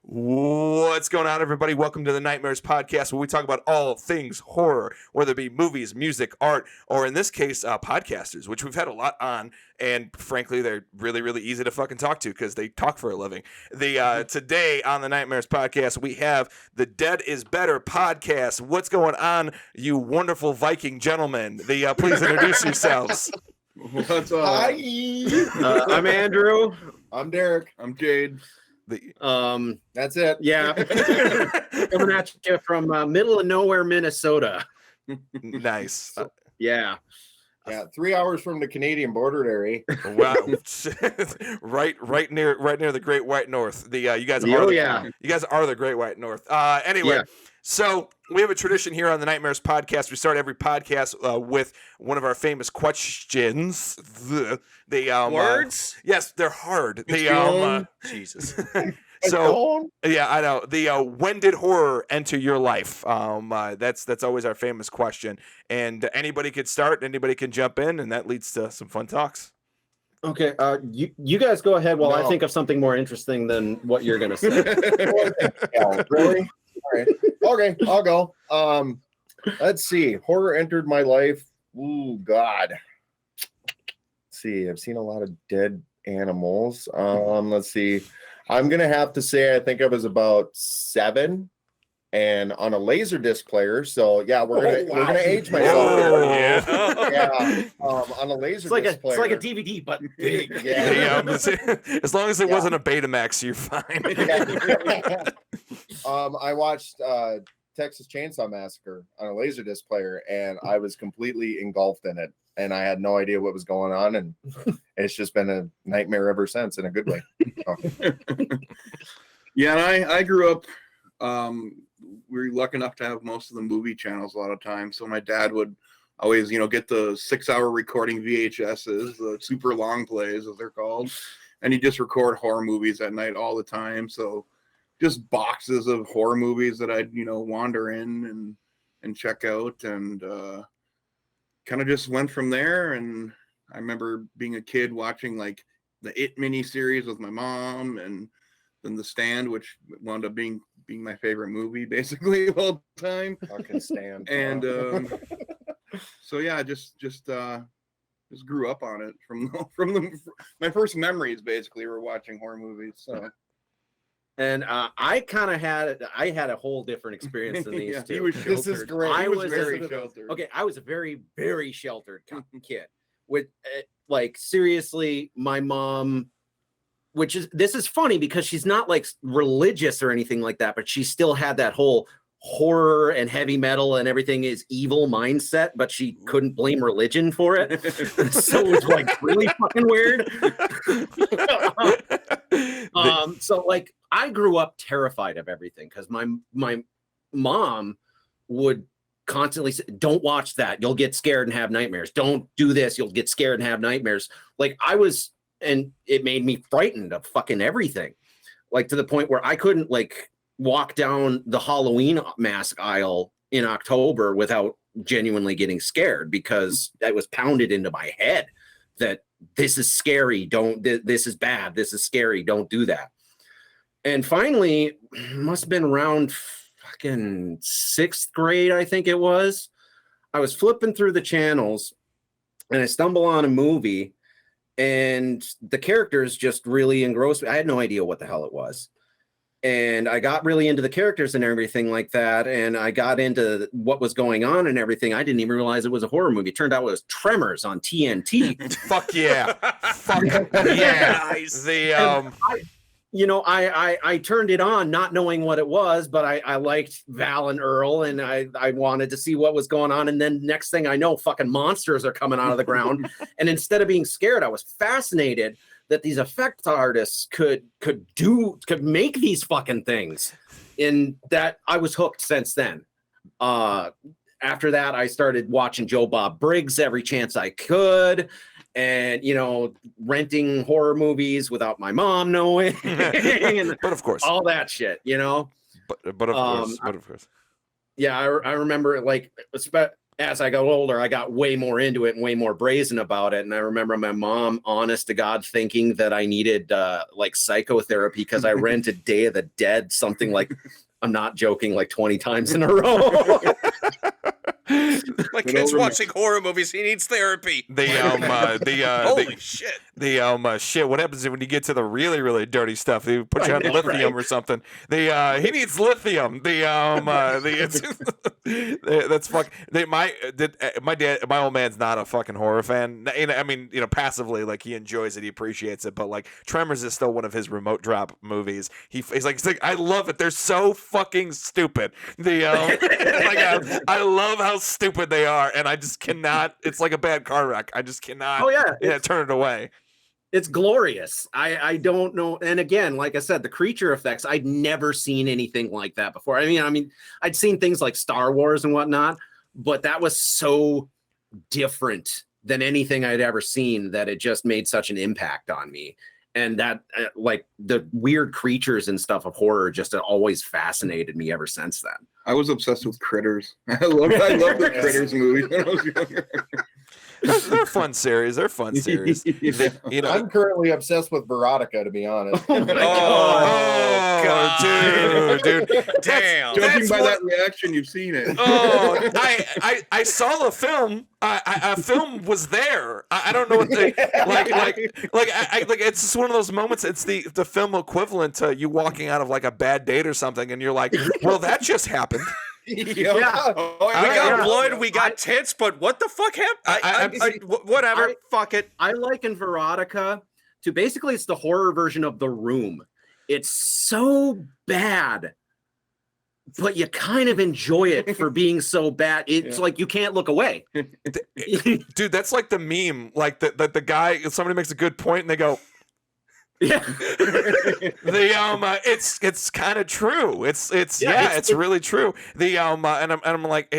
What's going on, everybody? Welcome to the Nightmares Podcast, where we talk about all things horror, whether it be movies, music, art, or in this case, podcasters, which we've had a lot on. And frankly, they're really, really easy to fucking talk to because they talk for a living. Today on the Nightmares Podcast, we have the Dead is Better podcast. What's going on, you wonderful Viking gentlemen? Please introduce yourselves. What's up? Hi. I'm Andrew. I'm Derek. I'm Jade. That's it. Yeah. Coming at you from middle of nowhere, Minnesota. Nice. Yeah. Yeah, 3 hours from the Canadian border, Larry. Wow. right near the Great White North. You guys Oh, are yeah. you guys are the Great White North. Anyway, Yeah. So we have a tradition here on the Nightmares Podcast. We start every podcast with one of our famous questions. Words? Yes, they're hard. Jesus. So yeah, I know. When did horror enter your life? That's always our famous question. And anybody could start, anybody can jump in, and that leads to some fun talks. Okay. You guys go ahead while No. I think of something more interesting than what you're gonna say. Yeah, really? All right. Okay, I'll go. Let's see. Horror entered my life. Ooh, God. Let's see. I've seen a lot of dead animals. Let's see. I'm gonna have to say I think I was about 7 and on a Laserdisc player. So yeah, we're gonna age myself. Oh, here. yeah. Yeah. On a Laserdisc player. It's like a DVD, but big. Yeah. As long as it wasn't a Betamax, you're fine. I watched Texas Chainsaw Massacre on a Laserdisc player, and I was completely engulfed in it, and I had no idea what was going on, and it's just been a nightmare ever since, in a good way. Yeah, and I grew up. We were lucky enough to have most of the movie channels a lot of times. So my dad would always, get the 6-hour recording VHSs, the super long plays, as they're called, and he'd just record horror movies at night all the time. So just boxes of horror movies that I'd, wander in and check out, and kind of just went from there. And I remember being a kid watching like the It miniseries with my mom, and then The Stand, which wound up being my favorite movie basically of all time. Fucking Stand. And so yeah, just grew up on it from my first memories basically were watching horror movies. So. And I had a whole different experience than these Yeah, two. he was This is sheltered. great. He was was very just- sheltered. Okay, I was a very, very sheltered kid. With like seriously, my mom, this is funny because she's not like religious or anything like that, but she still had that whole horror and heavy metal and everything is evil mindset, but she couldn't blame religion for it. So it was like really fucking weird. So like I grew up terrified of everything because my mom would constantly say, don't watch that, you'll get scared and have nightmares. Don't do this, you'll get scared and have nightmares. Like and it made me frightened of fucking everything, like to the point where I couldn't like walk down the Halloween mask aisle in October without genuinely getting scared, because that was pounded into my head that this is scary, this is bad, this is scary, don't do that. And finally, must have been around fucking 6th grade, I think it was, I was flipping through the channels and I stumble on a movie, and the characters just really engrossed me. I had no idea what the hell it was. And I got really into the characters and everything like that. And I got into what was going on and everything. I didn't even realize it was a horror movie. It turned out it was Tremors on TNT. Fuck yeah. Fuck yeah. I turned it on not knowing what it was, but I liked Val and Earl, and I wanted to see what was going on. And then next thing I know, fucking monsters are coming out of the ground. And instead of being scared, I was fascinated that these effect artists could make these fucking things. And that I was hooked since then. After that, I started watching Joe Bob Briggs every chance I could. And renting horror movies without my mom knowing, and But of course, all that shit, But of course. Yeah, I remember like as I got older, I got way more into it and way more brazen about it. And I remember my mom, honest to God, thinking that I needed like psychotherapy because I rented Day of the Dead, something like, I'm not joking, like 20 times in a row. My kid's watching horror movies. He needs therapy. Holy shit. Shit. What happens when you get to the really, really dirty stuff? They put you on lithium or something. He needs lithium. That's fuck. My old man's not a fucking horror fan. I mean, passively, like, he enjoys it, he appreciates it, but like Tremors is still one of his remote drop movies. He's like, I love it. They're so fucking stupid. I love how stupid they are, and I just cannot. It's like a bad car wreck. I just cannot. Oh yeah, turn it away. It's glorious. I don't know. And again, like I said, the creature effects, I'd never seen anything like that before. I mean, I'd seen things like Star Wars and whatnot, but that was so different than anything I'd ever seen that it just made such an impact on me. And that, like, the weird creatures and stuff of horror just always fascinated me ever since then. I was obsessed with Critters. I love the Critters movies when I was younger. They're a fun series. I'm currently obsessed with Verotika, to be honest. Oh, God. Dude. Damn. Judging by that reaction, you've seen it. Oh, I saw the film. A film was there. I don't know what they like. It's just one of those moments. It's the film equivalent to you walking out of like a bad date or something, and you're like, well, that just happened. Yeah. We got blood, we got tits, but what the fuck happened? Whatever. Fuck it. I liken Verotika to basically it's the horror version of The Room. It's so bad, but you kind of enjoy it for being so bad. It's like you can't look away. Dude, that's like the meme. Like the guy, somebody makes a good point, and they go, yeah. It's kind of true. It's really true. And I'm like,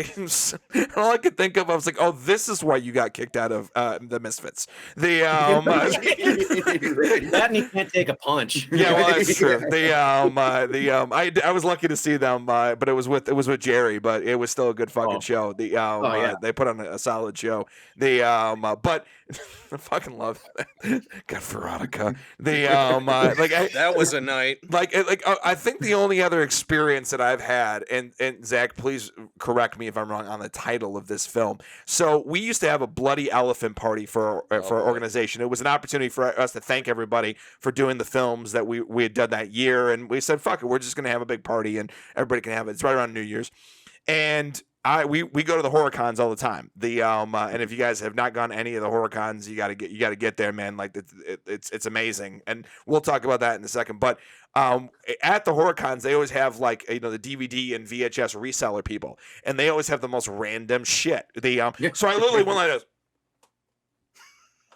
all I could think of, I was like, oh, this is why you got kicked out of the Misfits. That and you can't take a punch. Yeah, well, that's true. I was lucky to see them, but it was with Jerry, but it was still a good fucking show. They put on a solid show. But I fucking love that. God, Verotika. That was a night. I think the only other experience that I've had, and Zach, please correct me if I'm wrong on the title of this film. So we used to have a bloody elephant party for our organization. It was an opportunity for us to thank everybody for doing the films that we had done that year, and we said, fuck it, we're just gonna have a big party and everybody can have it. It's right around New Year's, and we go to the horror cons all the time. And if you guys have not gone to any of the horror cons, you gotta get there, man. Like it's amazing, and we'll talk about that in a second. But at the horror cons, they always have the DVD and VHS reseller people, and they always have the most random shit. So I literally went like this.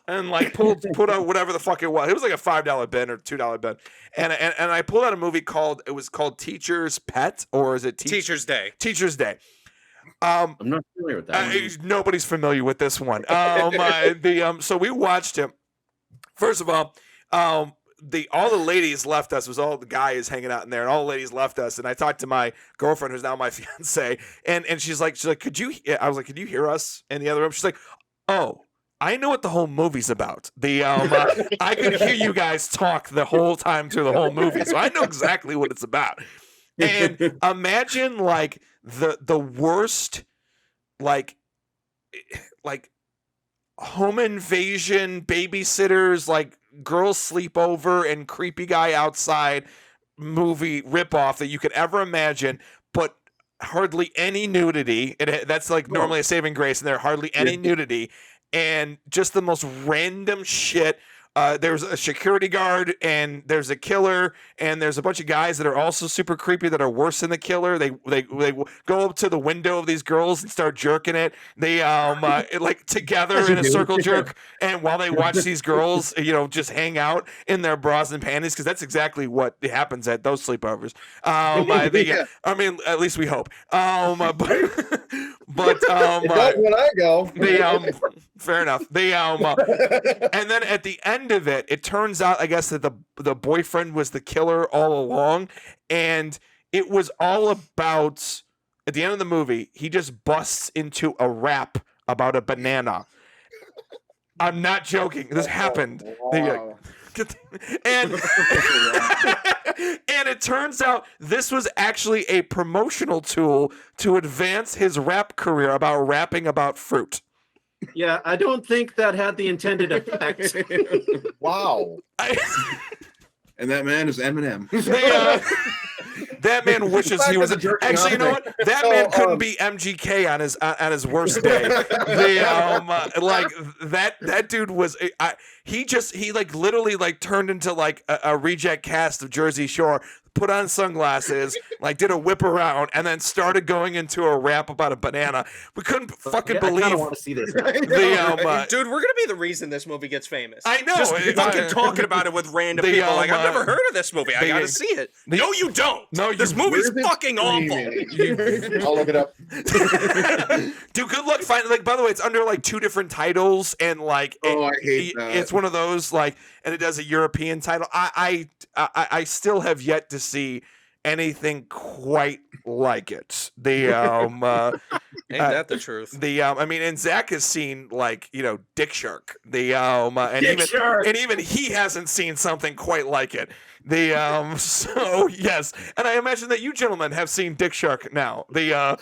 And like pulled out whatever the fuck it was. It was like a $5 bin or $2 bin, and I pulled out a movie called Teacher's Pet, or is it Teacher's Day? Teacher's Day. I'm not familiar with that. Nobody's familiar with this one. So we watched him. First of all, all the ladies left us. It was all the guys hanging out in there, and all the ladies left us. And I talked to my girlfriend, who's now my fiance, and she's like, could you? I was like, could you hear us in the other room? She's like, oh, I know what the whole movie's about. I could hear you guys talk the whole time through the whole movie, so I know exactly what it's about. And imagine like the worst like home invasion, babysitters, like girl sleepover and creepy guy outside movie ripoff that you could ever imagine, but hardly any nudity. That's like normally a saving grace, and there hardly any nudity, and just the most random shit. There's a security guard, and there's a killer, and there's a bunch of guys that are also super creepy that are worse than the killer. They go up to the window of these girls and start jerking it. They like together in a circle jerk, and while they watch these girls, just hang out in their bras and panties, because that's exactly what happens at those sleepovers. I mean, at least we hope. But when I go, fair enough. And then at the end of it, it turns out, I guess, that the boyfriend was the killer all along, and it was all about at the end of the movie, he just busts into a rap about a banana. I'm not joking. This happened. Wow. And and it turns out this was actually a promotional tool to advance his rap career about rapping about fruit. Yeah, I don't think that had the intended effect. Wow. And that man is Eminem. That man wishes he was. Actually, you know what? That man couldn't be MGK on his worst day. Like that dude was. He like literally like turned into like a reject cast of Jersey Shore. Put on sunglasses, like did a whip around, and then started going into a rap about a banana. We couldn't fucking believe. I want to see this. Dude, we're gonna be the reason this movie gets famous. I know. Just fucking talking about it with random people. Like, I've never heard of this movie. I gotta see it. No, you don't. No, this movie's fucking awful. I'll look it up. Dude, good luck finding. Like, by the way, it's under like 2 different titles, and like, I hate that. It's one of those like, and it does a European title. I still have yet to see anything quite like it. Ain't that the truth? I mean, and Zach has seen like, Dick Shark. And even he hasn't seen something quite like it. So yes, and I imagine that you gentlemen have seen Dick Shark now. I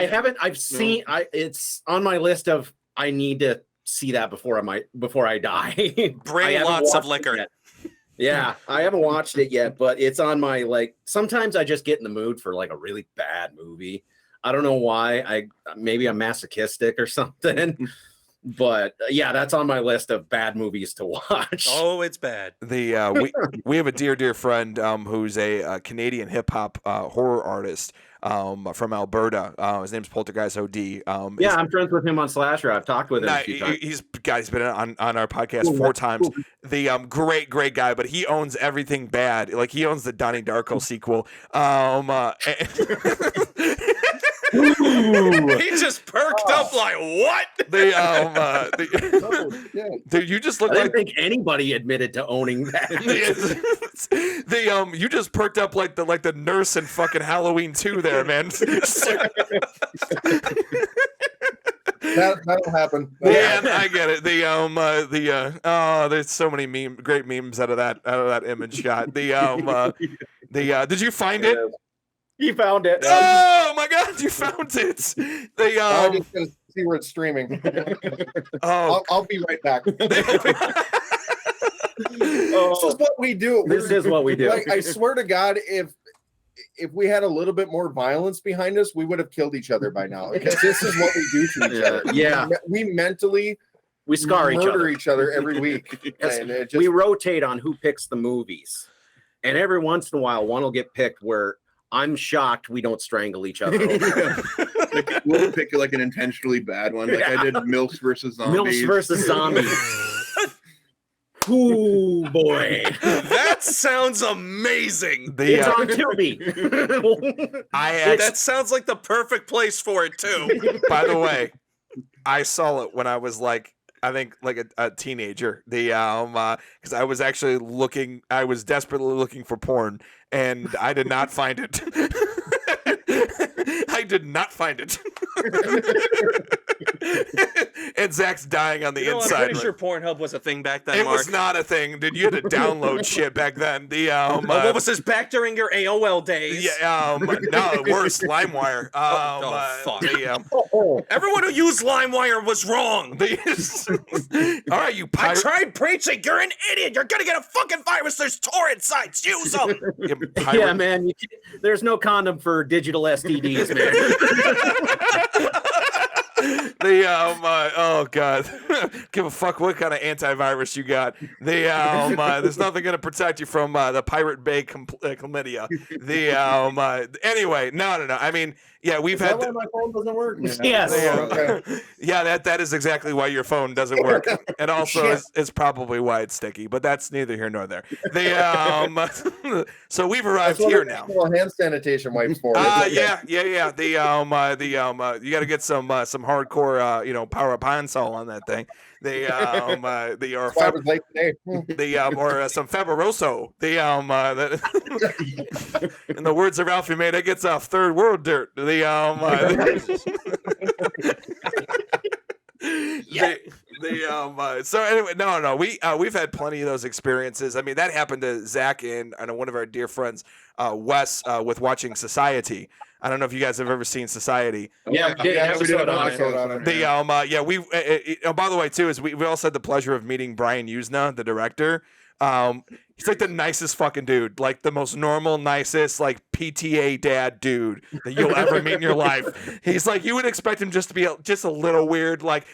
haven't. I've seen. It's on my list of I need to see that before I die. Bring lots of liquor. Yeah, I haven't watched it yet, but it's on my like. Sometimes I just get in the mood for like a really bad movie. I don't know why. Maybe I'm masochistic or something. But yeah, that's on my list of bad movies to watch. Oh, it's bad. We have a dear friend who's a Canadian hip hop horror artist from Alberta. His name's Poltergeist OD. Yeah, I'm friends with him on Slasher. I've talked with him a few times. He's been on our podcast 4 times. The great guy, but he owns everything bad. Like he owns the Donnie Darko sequel. He just perked up like what? Dude, you just look I like. didn't think anybody admitted to owning that. You just perked up like the nurse in fucking Halloween 2 there, man. That'll happen. Yeah, I get it. There's so many great memes out of that image shot. Did you find it? He found it. Oh my god, you found it. I'm just gonna see where it's streaming. I'll be right back. This is what we do. This is what we do. Like, I swear to God, if we had a little bit more violence behind us, we would have killed each other by now. Because this is what we do to each other. Yeah, we mentally scar each other every week. And we rotate on who picks the movies, and every once in a while, one will get picked where I'm shocked we don't strangle each other. Like, we'll pick like an intentionally bad one, like I did Milfs versus Zombies. Milfs versus Zombies. Ooh, boy. That sounds amazing. It's on Tubi. That sounds like the perfect place for it, too. By the way, I saw it when I was like, I think like a teenager. Because I was actually I was desperately looking for porn, and I did not find it. I did not find it. And Zach's dying on the inside. I'm pretty sure Pornhub was a thing back then, It Mark. was not a thing, dude. You had to download shit back then. What was this back during your AOL days? Yeah, no, worse, LimeWire. Fuck. Everyone who used LimeWire was wrong. All right, you pirate. I tried preaching. You're an idiot. You're gonna get a fucking virus. There's torrent sites. Use them. Yeah, man. There's no condom for digital STDs, man. Oh god, give a fuck what kind of antivirus you got. There's nothing gonna protect you from the Pirate Bay chlamydia. Anyway, no. I mean, yeah, we've had. Why my phone doesn't work? Yes. Okay. Yeah, that is exactly why your phone doesn't work, and also is probably why it's sticky. But that's neither here nor there. So we've arrived here now. Hand sanitation wipes for it. Yeah. You got to get some hardcore power pine-sol on that thing. Or some Fabuloso. In the words of Ralphie May, that gets off third world dirt. So anyway, no, we've had plenty of those experiences. I mean, that happened to Zach and one of our dear friends, Wes, with watching Society. I don't know if you guys have ever seen Society. Yeah, we did an episode on it. By the way, too, is we also had the pleasure of meeting Brian Usna, the director. He's like the nicest fucking dude, like the most normal, nicest, like PTA dad dude that you'll ever meet in your life. He's like, you would expect him just to be just a little weird. Like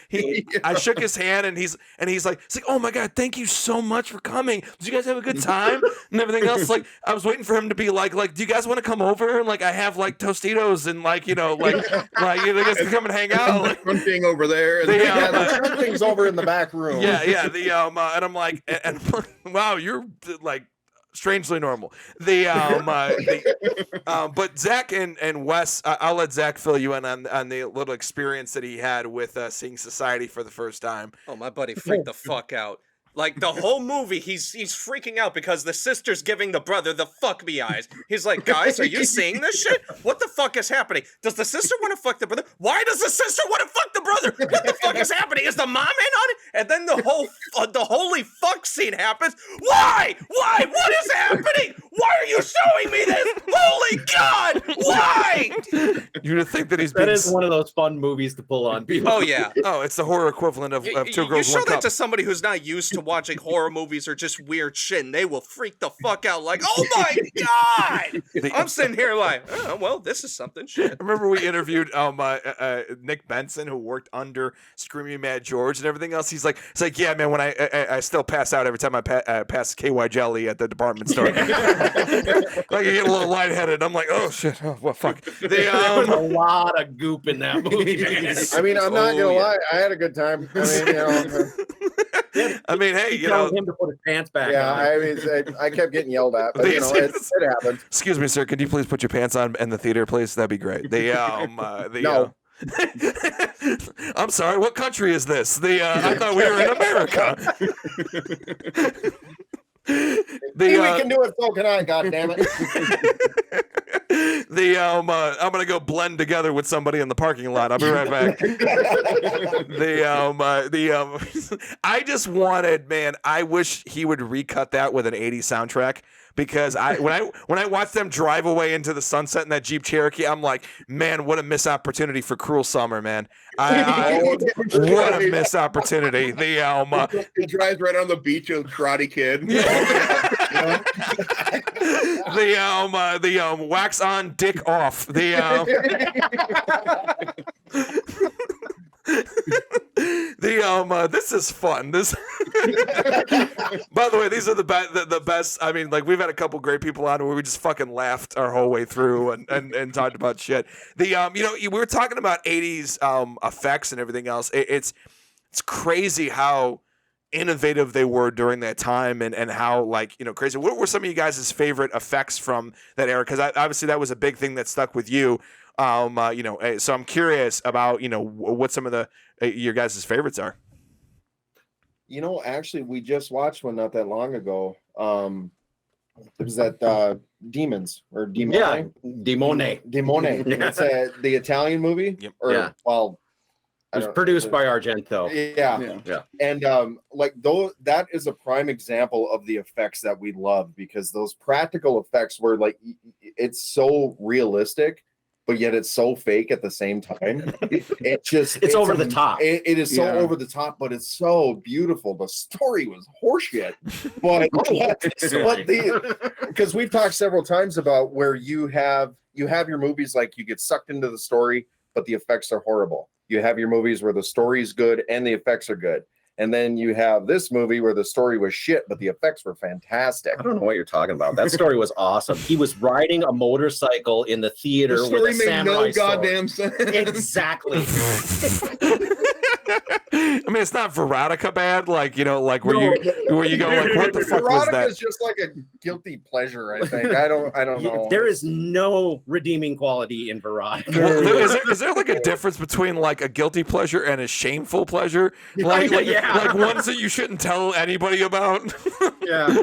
I shook his hand and he's like, oh my God, thank you so much for coming. Did you guys have a good time? And everything else. Like I was waiting for him to be like, do you guys want to come over? And like, I have like Tostitos and like you guys can come and hang out. Like, one thing over there. And the thing's over in the back room. Yeah. And I'm like, and wow, you're like strangely normal. But Zach and Wes, I'll let Zach fill you in on the little experience that he had with seeing Society for the first time. Oh, my buddy freaked the fuck out. Like, the whole movie, he's freaking out because the sister's giving the brother the fuck me eyes. He's like, guys, are you seeing this shit? What the fuck is happening? Does the sister want to fuck the brother? Why does the sister want to fuck the brother? What the fuck is happening? Is the mom in on it? And then the holy fuck scene happens. Why? What is happening? Why are you showing me this? Holy God! Why? You would think that that is one of those fun movies to pull on people. Oh, yeah. Oh, it's the horror equivalent of Two Girls, One Cup. You show that to somebody who's not used to watching horror movies or just weird shit, and they will freak the fuck out like, oh my God! I'm sitting here like, oh, well, this is something shit. I remember we interviewed Nick Benson, who worked under Screaming Mad George and everything else. He's like, yeah, man, when I still pass out every time I pass KY Jelly at the department store. Like I get a little lightheaded. I'm like, oh shit, oh well, fuck. There was a lot of goop in that movie. I mean, I'm not gonna lie, I had a good time. I mean, hey, him to put his pants back. Yeah, on. I mean, I kept getting yelled at, but it happened. Excuse me, sir. Could you please put your pants on in the theater, please? That'd be great. No. I'm sorry. What country is this? I thought we were in America. We can do it, so can I. God damn it. I'm gonna go blend together with somebody in the parking lot. I'll be right back. I just wanted, man. I wish he would recut that with an '80s soundtrack. Because when I watch them drive away into the sunset in that Jeep Cherokee, I'm like, man, what a missed opportunity for Cruel Summer, man. What a missed opportunity. He drives right on the beach with Karate Kid. The wax on, dick off. This is fun. By the way, these are the best. I mean, like, we've had a couple great people on where we just fucking laughed our whole way through and talked about shit. We were talking about 80s effects and everything else. It's crazy how innovative they were during that time and how, like, crazy. What were some of you guys' favorite effects from that era? Because obviously that was a big thing that stuck with you. So I'm curious about, what some of your guys' favorites are. Actually, we just watched one not that long ago. It was that Demons or Demone. Yeah, Demone. It's the Italian movie. Yep. It was produced by Argento. Yeah. And that is a prime example of the effects that we love, because those practical effects were like, it's so realistic, but yet it's so fake at the same time. It's over the top. It is so over the top, but it's so beautiful. The story was horseshit. But because we've talked several times about where you have your movies, like, you get sucked into the story, but the effects are horrible. You have your movies where the story is good and the effects are good. And then you have this movie where the story was shit, but the effects were fantastic. I don't know what you're talking about. That story was awesome. He was riding a motorcycle in the theater with a samurai sword. Goddamn sense. Exactly. I mean, it's not Verotika bad, like like where No, you go like, what the fuck was Verotica that? is just like a guilty pleasure. I think. I don't know. There is no redeeming quality in Verotika. Well, is there like a difference between like a guilty pleasure and a shameful pleasure? Like ones that you shouldn't tell anybody about? Yeah.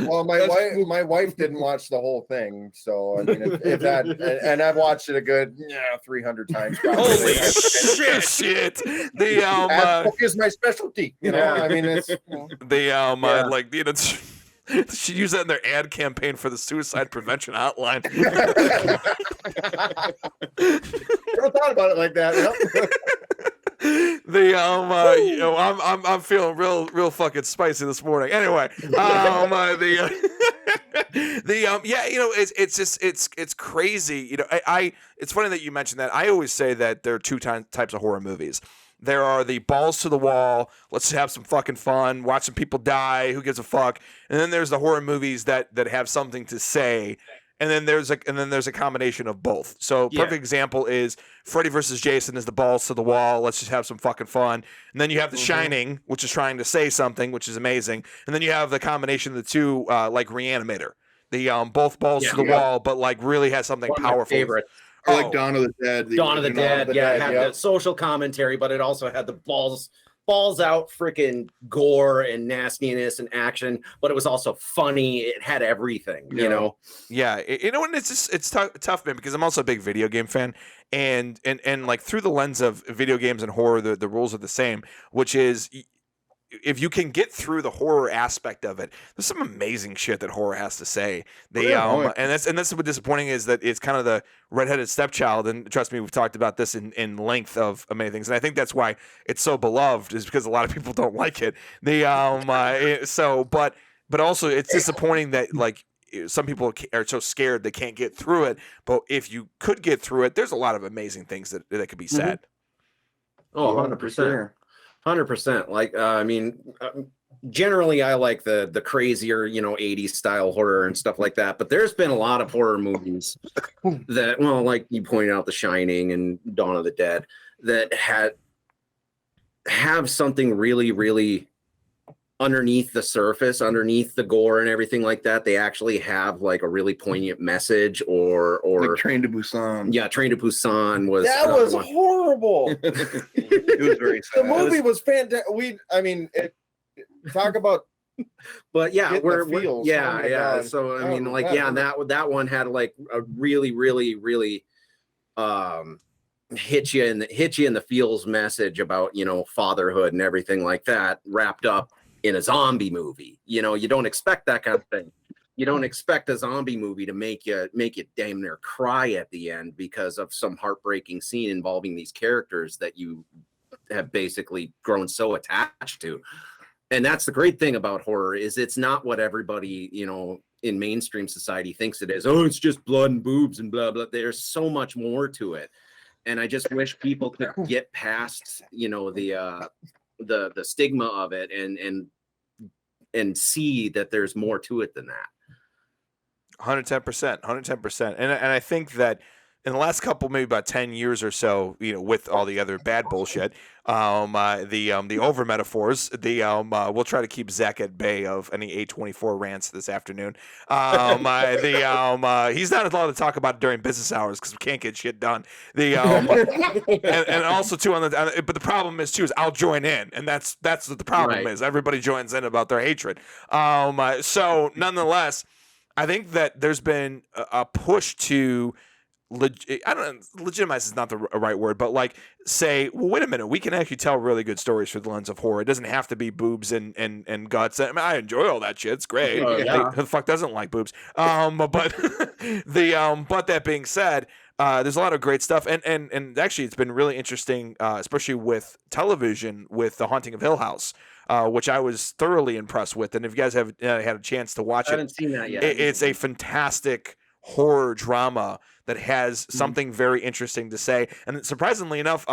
Well, my wife didn't watch the whole thing, so I mean, if that, and I've watched it a good 300 times. Probably. Holy shit! Shit. The That book is my specialty. I mean, it's should use that in their ad campaign for the suicide prevention hotline. never thought about it like that. I'm feeling real fucking spicy this morning. Anyway, it's crazy. It's funny that you mentioned that. I always say that there are two types of horror movies. There are the balls to the wall, let's have some fucking fun, watch some people die, who gives a fuck? And then there's the horror movies that have something to say. And then there's a combination of both. So perfect example is Freddy versus Jason is the balls to the wall. Let's just have some fucking fun. And then you have The Shining, which is trying to say something, which is amazing. And then you have the combination of the two, like Reanimator. The both balls to the wall, but like really has something powerful. Favorite. Or like Dawn of the Dead. Dawn of the Dead. It had the social commentary, but it also had the balls out freaking gore and nastiness and action, but it was also funny. It had everything, you know? Yeah. And it's tough, man, because I'm also a big video game fan, and like through the lens of video games and horror, the rules are the same, which is if you can get through the horror aspect of it, there's some amazing shit that horror has to say. And that's what's disappointing is that it's kind of the redheaded stepchild. And trust me, we've talked about this in length of many things. And I think that's why it's so beloved, is because a lot of people don't like it. But also it's disappointing that like some people are so scared they can't get through it. But if you could get through it, there's a lot of amazing things that could be said. Oh, 100%. 100%. Like, I mean, generally I like the crazier, 80s style horror and stuff like that. But there's been a lot of horror movies that, well, like you pointed out, The Shining and Dawn of the Dead, that have something really, really underneath the surface, underneath the gore and everything like that. They actually have like a really poignant message, or like Train to Busan. Yeah, Train to Busan was horrible. It was very sad. The movie was fantastic. Talk about. But yeah, feels. God. So I mean, like, and that one had like a really, really, really hit you in the feels message about fatherhood and everything like that, wrapped up in a zombie movie. You don't expect that kind of thing. You don't expect a zombie movie to make you damn near cry at the end because of some heartbreaking scene involving these characters that you have basically grown so attached to. And that's the great thing about horror, is it's not what everybody, in mainstream society thinks it is. Oh, it's just blood and boobs and blah, blah. There's so much more to it. And I just wish people could get past, the stigma of it and see that there's more to it than that. 110%. And I think that in the last couple, maybe about 10 years or so, with all the other bad bullshit, the over metaphors, we'll try to keep Zach at bay of any A24 rants this afternoon. He's not allowed to talk about it during business hours because we can't get shit done. And also too but the problem is too, is I'll join in, and that's what the problem is. Everybody joins in about their hatred. So nonetheless, I think that there's been a push to legitimize is not the right word, but like say, well, wait a minute, we can actually tell really good stories through the lens of horror. It doesn't have to be boobs and guts. I mean, I enjoy all that shit. It's great. Who the fuck doesn't like boobs? But that being said, there's a lot of great stuff, and actually it's been really interesting, especially with television, with The Haunting of Hill House, which I was thoroughly impressed with. And if you guys have had a chance to watch I haven't seen that yet. It's a fantastic horror drama that has something very interesting to say. And surprisingly enough,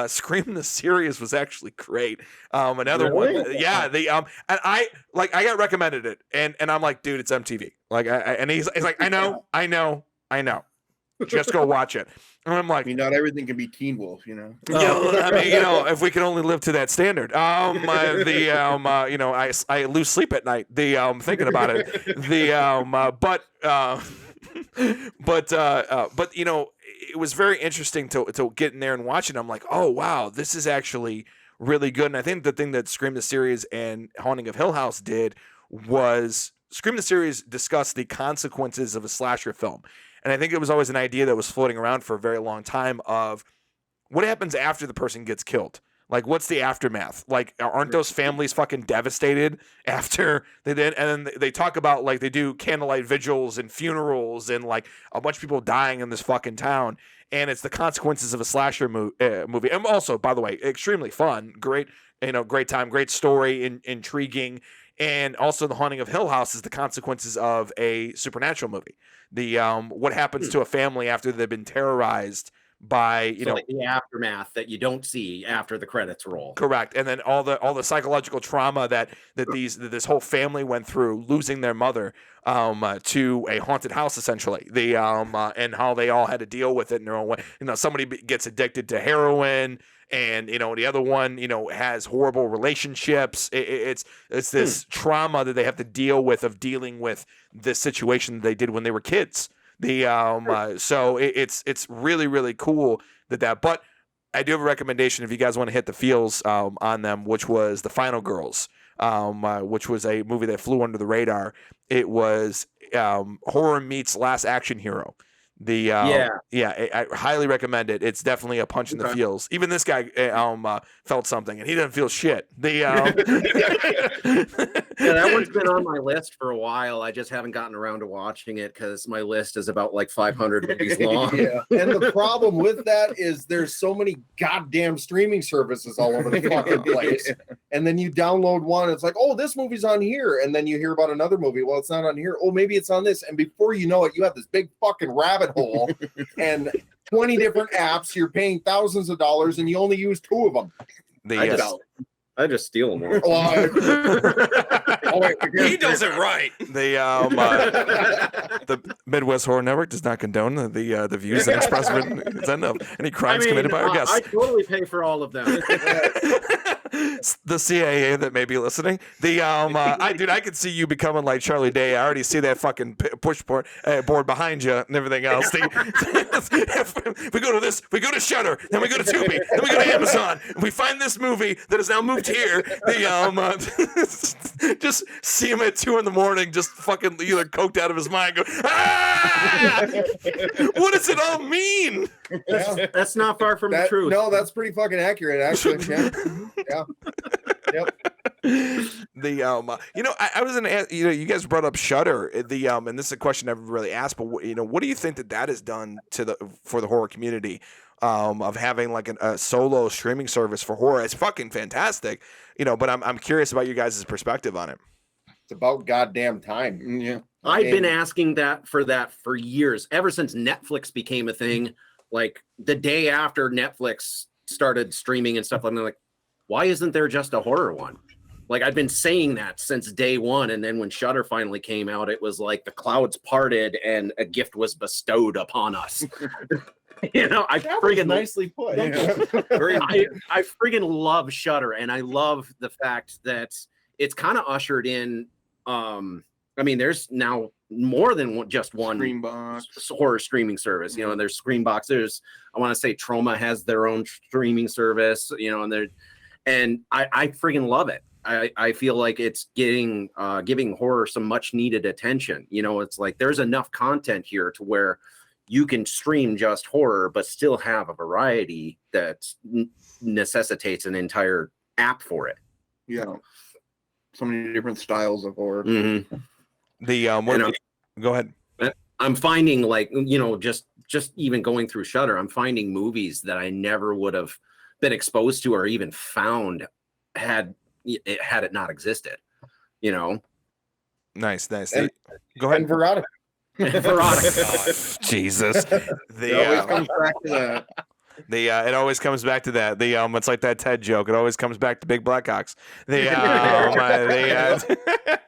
Scream the Series was actually great. Another one, and I got recommended it, and I'm like, dude, it's MTV. Like, and he's like, I know. Just go watch it. And I'm I like, mean, not everything can be Teen Wolf, you know. I mean, if we could only live to that standard. I lose sleep at night. Thinking about it. But it was very interesting to get in there and watch it. I'm like, oh wow, this is actually really good. And I think the thing that Scream the series and Haunting of Hill House did was Scream the series discussed the consequences of a slasher film. And I think it was always an idea that was floating around for a very long time of what happens after the person gets killed. Like, what's the aftermath? Like, aren't those families fucking devastated after they did? And then they talk about, like, they do candlelight vigils and funerals and, like, a bunch of people dying in this fucking town. And it's the consequences of a slasher movie. And also, by the way, extremely fun. Great, great time, great story, intriguing. And also The Haunting of Hill House is the consequences of a supernatural movie. The what happens to a family after they've been terrorized by like the aftermath that you don't see after the credits roll. Correct. And then all the psychological trauma that this whole family went through, losing their mother to a haunted house, essentially. And how they all had to deal with it in their own way. Somebody gets addicted to heroin, and the other one has horrible relationships. It's this trauma that they have to deal with, of dealing with this situation that they did when they were kids. So it's really, really cool that. But I do have a recommendation if you guys want to hit the feels on them, which was The Final Girls, which was a movie that flew under the radar. It was horror meets Last Action Hero. I highly recommend it. It's definitely a punch in the feels. Even this guy felt something, and he didn't feel shit. That one's been on my list for a while. I just haven't gotten around to watching it because my list is about like 500 movies long. Yeah, and the problem with that is there's so many goddamn streaming services all over the fucking place, and then you download one, it's like, oh, this movie's on here, and then you hear about another movie. Well, it's not on here. Oh, maybe it's on this, and before you know it, you have this big fucking rabbit hole and 20 different apps. You're paying thousands of dollars, and you only use 2 of them. I just steal them all. He does it right. The Midwest Horror Network does not condone the views and expressed of any crimes committed by our guests. I totally pay for all of them. The CIA that may be listening. I could see you becoming like Charlie Day. I already see that fucking push board behind you and everything else. We go to this, we go to Shudder, then we go to Tubi, then we go to Amazon, and we find this movie that has now moved here. Just see him at 2 a.m, just fucking either coked out of his mind, go, ah! What does it all mean? That's not far from the truth. No, that's pretty fucking accurate, actually. Yeah. Yep. I was gonna ask, you guys brought up Shudder, and this is a question I've really asked, but what do you think that has done for the horror community, of having like a solo streaming service for horror? It's fucking fantastic, but I'm curious about you guys' perspective on it. It's about goddamn time. Yeah. I've been asking that for years, ever since Netflix became a thing. Like the day after Netflix started streaming and stuff, I'm like, why isn't there just a horror one? Like, I've been saying that since day one. And then when Shudder finally came out, it was like the clouds parted and a gift was bestowed upon us. I friggin' nicely put. I friggin' love Shudder, and I love the fact that it's kind of ushered in. There's now more than just one Screambox horror streaming service. There's Screambox. There's, I want to say, Troma has their own streaming service. And I friggin' love it. I feel like it's giving horror some much needed attention. It's like there's enough content here to where you can stream just horror, but still have a variety that necessitates an entire app for it. Yeah. So many different styles of horror. Mm-hmm. Go ahead. I'm finding just even going through Shudder, I'm finding movies that I never would have been exposed to or even found had it not existed. Nice. And, go ahead. And Verotika. Jesus. It always comes back to that. It always comes back to that. It's like that TED joke. It always comes back to big black cocks. The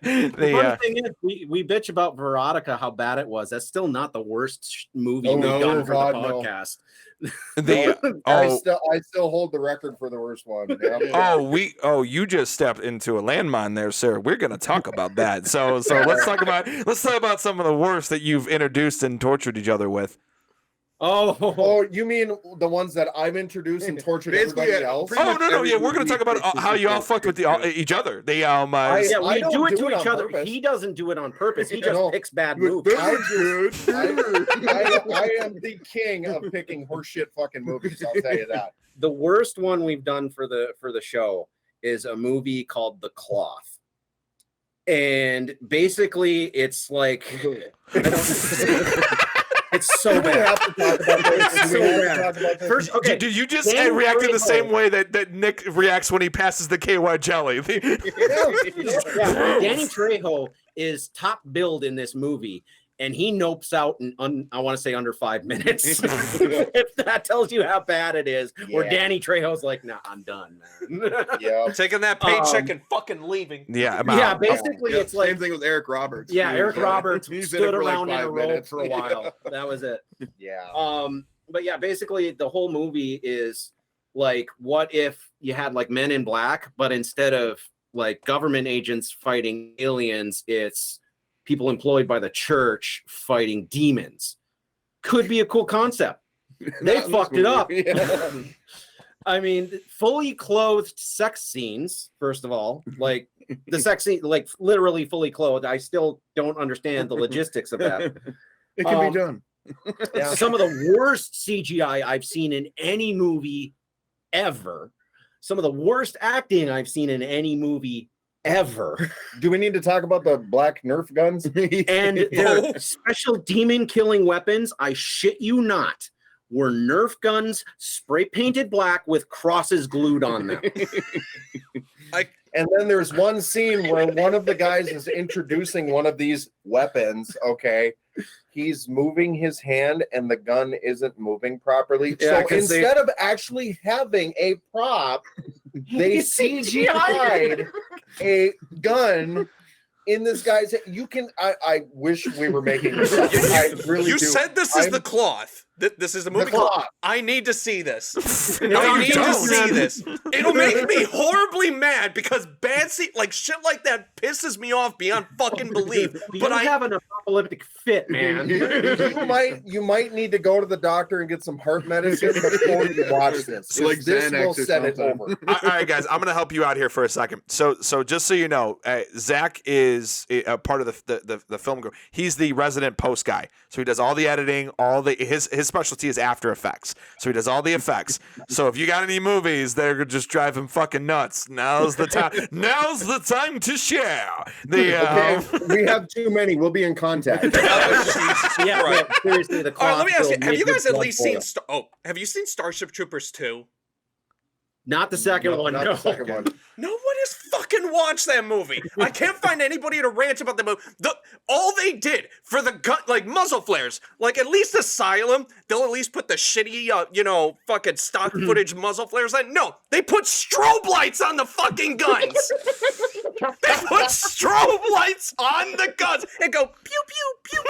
funny thing is, we bitch about Verotika, how bad it was. That's still not the worst movie we've done for the podcast. I still hold the record for the worst one. Yeah. You just stepped into a landmine there, sir. We're gonna talk about that. So let's talk about some of the worst that you've introduced and tortured each other with. Oh, you mean the ones that I've introduced and tortured everybody else? Oh no, yeah, we're gonna talk about how you all fucked with each other. We do it to each other. Purpose. He doesn't do it on purpose. He just picks bad movies. I am the king of picking horseshit fucking movies. I'll tell you that. The worst one we've done for the show is a movie called The Cloth, and basically it's like. It's so bad. Have to talk about this. It's so bad. First, okay. Did you just react in the same way that Nick reacts when he passes the KY jelly? Yeah. Danny Trejo is top billed in this movie, and he nopes out in I want to say under 5 minutes. If that tells you how bad it is, where Danny Trejo's like, "Nah, I'm done, man." Yeah, taking that paycheck and fucking leaving. Yeah, basically, it's like same thing with Eric Roberts. Yeah, Eric Roberts stood around in a robe for a while. That was it. Yeah. But yeah, basically the whole movie is like, what if you had like Men in Black, but instead of like government agents fighting aliens, it's people employed by the church fighting demons. Could be a cool concept. They fucked it up. Yeah. I mean, fully clothed sex scenes, first of all, like the sex scene, like literally fully clothed. I still don't understand the logistics of that. It can be done. Yeah. Some of the worst CGI I've seen in any movie ever. Some of the worst acting I've seen in any movie ever. Do we need to talk about the black Nerf guns? And their special demon killing weapons, I shit you not, were Nerf guns spray painted black with crosses glued on them. And then there's one scene where one of the guys is introducing one of these weapons, okay? He's moving his hand and the gun isn't moving properly. Yeah, so instead of actually having a prop, they CGI'd a gun in this guy's head. I wish we were making this up. I really You do. said this is The Cloth. This is a movie called I need to see this. I need to see this. It'll make me horribly mad because like shit like that pisses me off beyond fucking belief. But I have an apocalyptic fit, man. You might need to go to the doctor and get some heart medicine before you watch this. Like this Xanax will or set it something. over. All right, guys, I'm gonna help you out here for a second. So just so you know, Zach is a part of the film group. He's the resident post guy, so he does all the editing, his specialty is After Effects, so he does all the effects. So if you got any movies that are just drive him fucking nuts, now's the time. Now's the time to share. Okay, we have too many. We'll be in contact. Yeah, seriously. The All right, let me ask you: Cloth have you made guys me at least blood seen? Have you seen Starship Troopers 2? Not the second one. Not No. the second one. No one has fucking watched that movie. I can't find anybody to rant about the movie. All they did for the gun, like muzzle flares, like at least Asylum, they'll at least put the shitty, fucking stock footage muzzle flares on. No, they put strobe lights on the fucking guns. They put strobe lights on the guns and go pew pew pew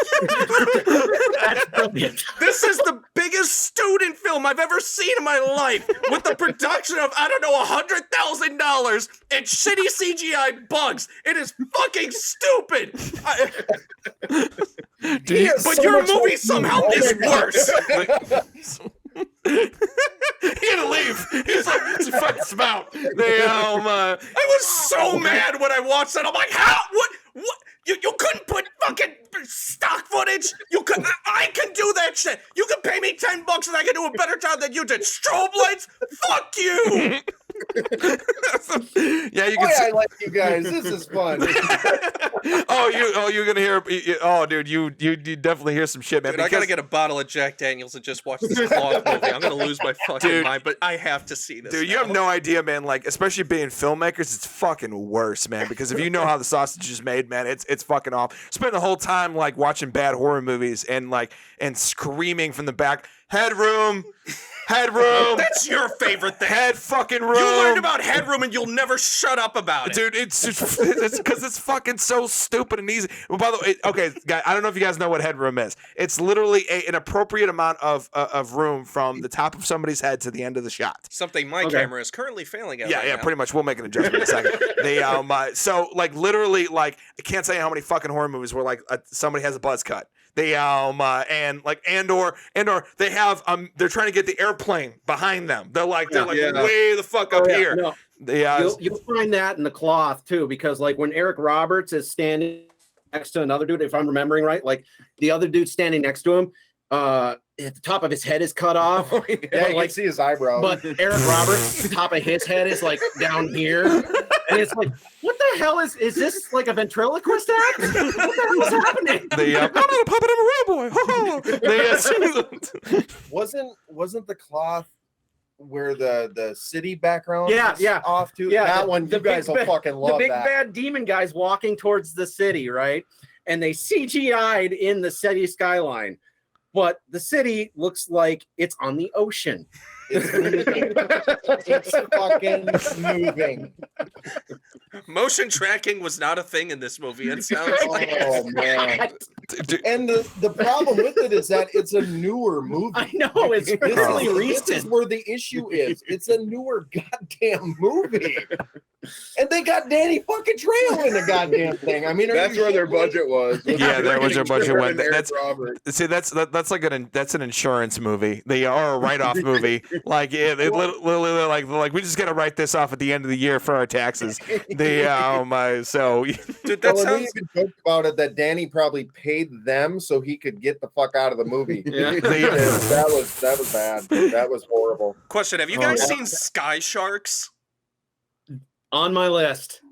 pew. That's brilliant. This is the biggest student film I've ever seen in my life, with the production of $100,000 and shitty CGI bugs. It is fucking stupid. But your movie somehow is worse. He had to leave. He's like, it's a fucking spout. I was so mad when I watched that. I'm like, how? What? You couldn't put fucking stock footage? I can do that shit. You can pay me $10 and I can do a better job than you did. Strobe lights? Fuck you. Yeah, you can. I like you guys. This is fun. You're gonna hear. Dude, you definitely hear some shit, man. Dude, I gotta get a bottle of Jack Daniels and just watch this Cloth movie. I'm gonna lose my fucking mind, but I have to see this. Dude, you have no idea, man. Like, especially being filmmakers, it's fucking worse, man. Because if you know how the sausage is made, man, it's fucking off. Spend the whole time like watching bad horror movies and screaming from the back, headroom. Headroom. That's your favorite thing. Head fucking room. You learned about Headroom and you'll never shut up about it. Dude, it's because it's fucking so stupid and easy. Well, by the way, okay, guys, I don't know if you guys know what headroom is. It's literally an appropriate amount of room from the top of somebody's head to the end of the shot. Something my camera is currently failing at. Yeah, right yeah, now. pretty much. We'll make an adjustment in a second. So like literally, like I can't say how many fucking horror movies where like somebody has a buzz cut. They or they have they're trying to get the airplane behind them. They're like way the fuck up here. No. You'll find that in the cloth too, because like when Eric Roberts is standing next to another dude, if I'm remembering right, like the other dude standing next to him, at the top of his head is cut off. Yeah, you can see his eyebrow. But Eric Roberts, the top of his head is like down here, and it's like, what the hell is this like a ventriloquist act? What the hell is happening? I'm not a puppet, I'm a real boy. Wasn't the cloth where the city background is off to? Yeah, that one, you guys will fucking love. The big that. bad demon guy's walking towards the city, right? And they CGI'd in the city skyline. But the city looks like it's on the ocean. It's fucking moving. Motion tracking was not a thing in this movie. It sounds like. Oh man! And the problem with it is that it's a newer movie. I know it's really recent. This is where the issue is. It's a newer goddamn movie, and they got Danny fucking Trejo in the goddamn thing. I mean, That's where their budget was. Yeah, that was their budget went. That's Robert. that's like that's an insurance movie. They are a write-off movie. Like it literally like we just got to write this off at the end of the year for our taxes. Dude, that Well, sounds. we even joked about it that Danny probably paid them so he could get the fuck out of the movie. Yeah. that was bad. That was horrible. Question: have you guys seen Sky Sharks? On my list.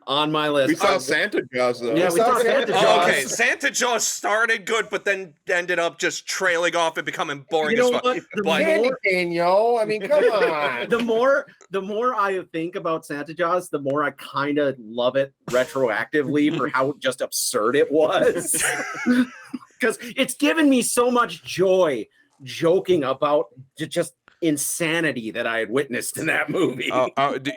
We saw Santa Jaws though. Yeah, we saw Santa Jaws. Oh, okay, Santa Jaws started good, but then ended up just trailing off and becoming boring You know as fuck. what? The But- Candy cane, yo. I mean, come on. The more I think about Santa Jaws, the more I kind of love it retroactively for how just absurd it was. Because it's given me so much joy joking about just insanity that I had witnessed in that movie.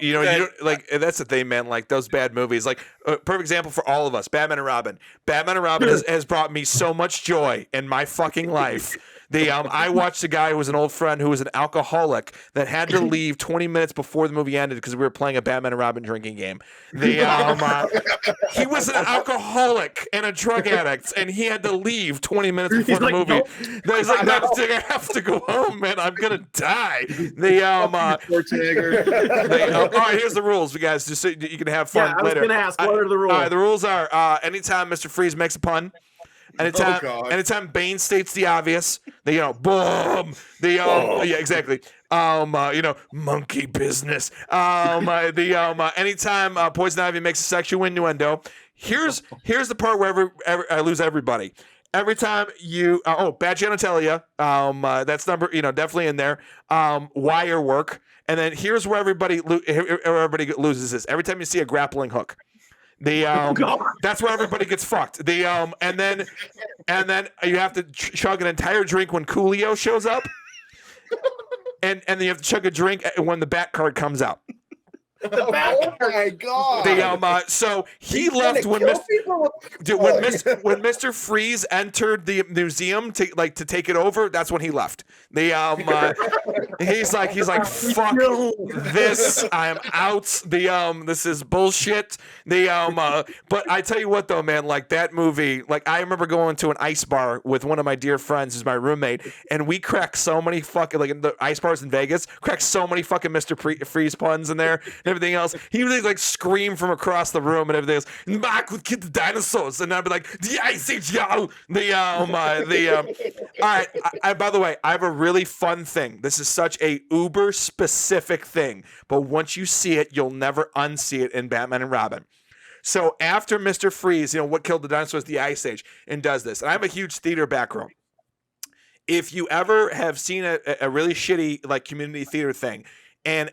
you don't, like that's the thing, man. Like those bad movies, like perfect example for all of us. Batman and Robin. Batman and Robin has brought me so much joy in my fucking life. I watched a guy who was an old friend who was an alcoholic that had to leave 20 minutes before the movie ended because we were playing a Batman and Robin drinking game. He was an alcoholic and a drug addict, and he had to leave 20 minutes before the movie. Nope. He's like, I have to go home, man. I'm gonna die. All right, here's the rules, you guys, just so you can have fun I was later. gonna ask, what are the rules? All right, the rules are anytime Mr. Freeze makes a pun. God. Anytime Bane states the obvious, boom. Yeah, exactly. Monkey business. Anytime Poison Ivy makes a sexual innuendo, here's the part where I lose everybody. Every time you bad genitalia, that's number definitely in there. Wire work, and then here's where everybody loses this. Every time you see a grappling hook. That's where everybody gets fucked. And then you have to chug an entire drink when Coolio shows up, and then you have to chug a drink when the bat card comes out. Oh my god! So he left when Mr. Freeze entered the museum to take it over. That's when he left. He's like fuck this. I'm out. This is bullshit. But I tell you what though, man, like that movie. Like I remember going to an ice bar with one of my dear friends, who's my roommate, and we cracked so many fucking in the ice bars in Vegas. Cracked so many fucking Mr. Freeze puns in there. Everything else, he would like scream from across the room and everything else. Back with kids dinosaurs, and I'd be like, the Ice Age, y'all. All right. By the way, I have a really fun thing. This is such a uber specific thing, but once you see it, you'll never unsee it in Batman and Robin. So after Mr. Freeze, what killed the dinosaurs, the Ice Age, and does this, and I have a huge theater background. If you ever have seen a really shitty like community theater thing, and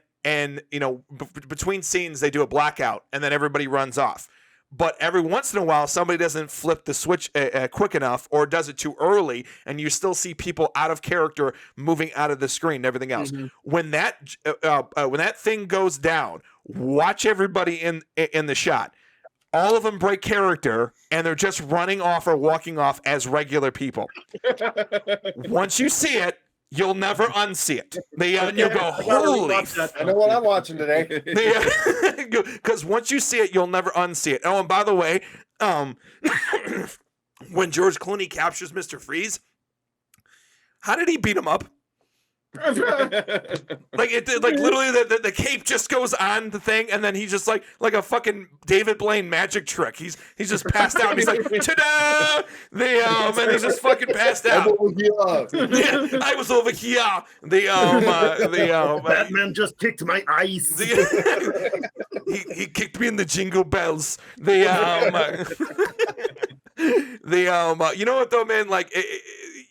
between scenes they do a blackout and then everybody runs off. but every once in a while somebody doesn't flip the switch quick enough or does it too early, and you still see people out of character moving out of the screen and everything else. When that thing goes down, watch everybody in the shot. All of them break character, and they're just running off or walking off as regular people. Once you see it, you'll never unsee it. You'll go, holy. I know what I'm watching today. Because once you see it, you'll never unsee it. Oh, and by the way, when George Clooney captures Mr. Freeze, how did he beat him up? Like literally the cape just goes on the thing, and then he's just like a fucking David Blaine magic trick. He's just passed out, and he's like, ta-da! And he's just fucking passed out. I was over here. Batman just kicked my ice. He kicked me in the jingle bells. You know what though, man? Like.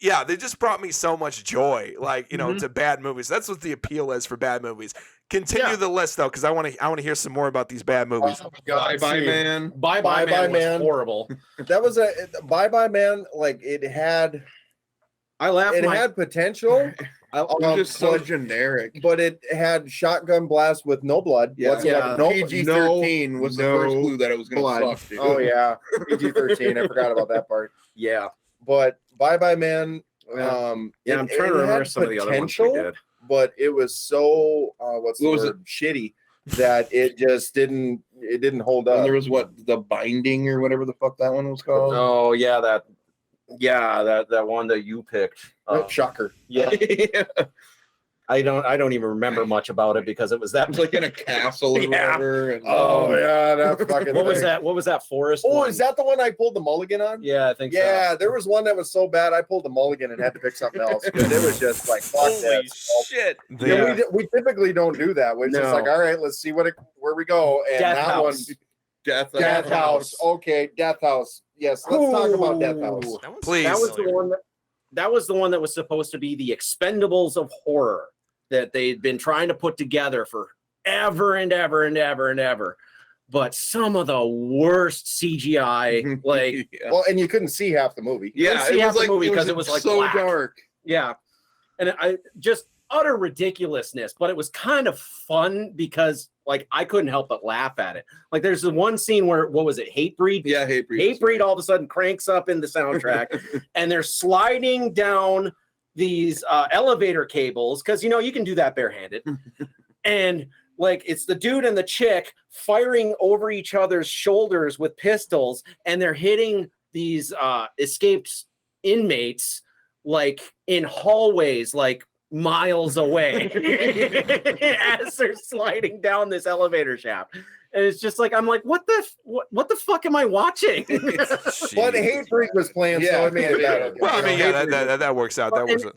Yeah, they just brought me so much joy, like, to bad movies. That's what the appeal is for bad movies. Continue the list though, because I want to hear some more about these bad movies. Bye Bye Man. Bye Bye Man was horrible. That was Bye Bye Man. Like it had potential. It was just so generic. But it had shotgun blast with no blood. Yeah. PG-13 was the first clue that it was going to suck. Dude. Oh yeah, PG-13. I forgot about that part. Yeah, but Bye Bye Man. I'm trying to remember some of the other ones we did. But it was so shitty that it just didn't hold up. And there was The Binding or whatever the fuck that one was called. Oh yeah, that one that you picked. Shocker. Yeah. I don't even remember much about it because it was that like in a castle or whatever. And, that fucking what was that forest? Oh, one? Is that the one I pulled the mulligan on? Yeah, I think so. Yeah, there was one that was so bad I pulled the mulligan and had to pick something else because it was just like fuck Holy shit. We typically don't do that. We're just like, all right, let's see where we go. And Death House. Death House. Okay, Death House. Yes, let's talk about Death House. Please. That was the one that was supposed to be the Expendables of horror that they'd been trying to put together for ever and ever and ever and ever. But some of the worst CGI, like well, and you couldn't see half the movie. Yeah, it was like the movie because it was like so black. dark. Yeah, and I just utter ridiculousness, but it was kind of fun because like I couldn't help but laugh at it. Like there's the one scene where what was it, Hatebreed? Yeah, Hatebreed. Hatebreed all of a sudden cranks up in the soundtrack, and they're sliding down these elevator cables because you can do that barehanded, and like it's the dude and the chick firing over each other's shoulders with pistols, and they're hitting these escaped inmates like in hallways like miles away as they're sliding down this elevator shaft. And it's just like I'm like, what the fuck am I watching? But Hatebreed was playing, so I made it better. Well, I mean, that works out. That works out.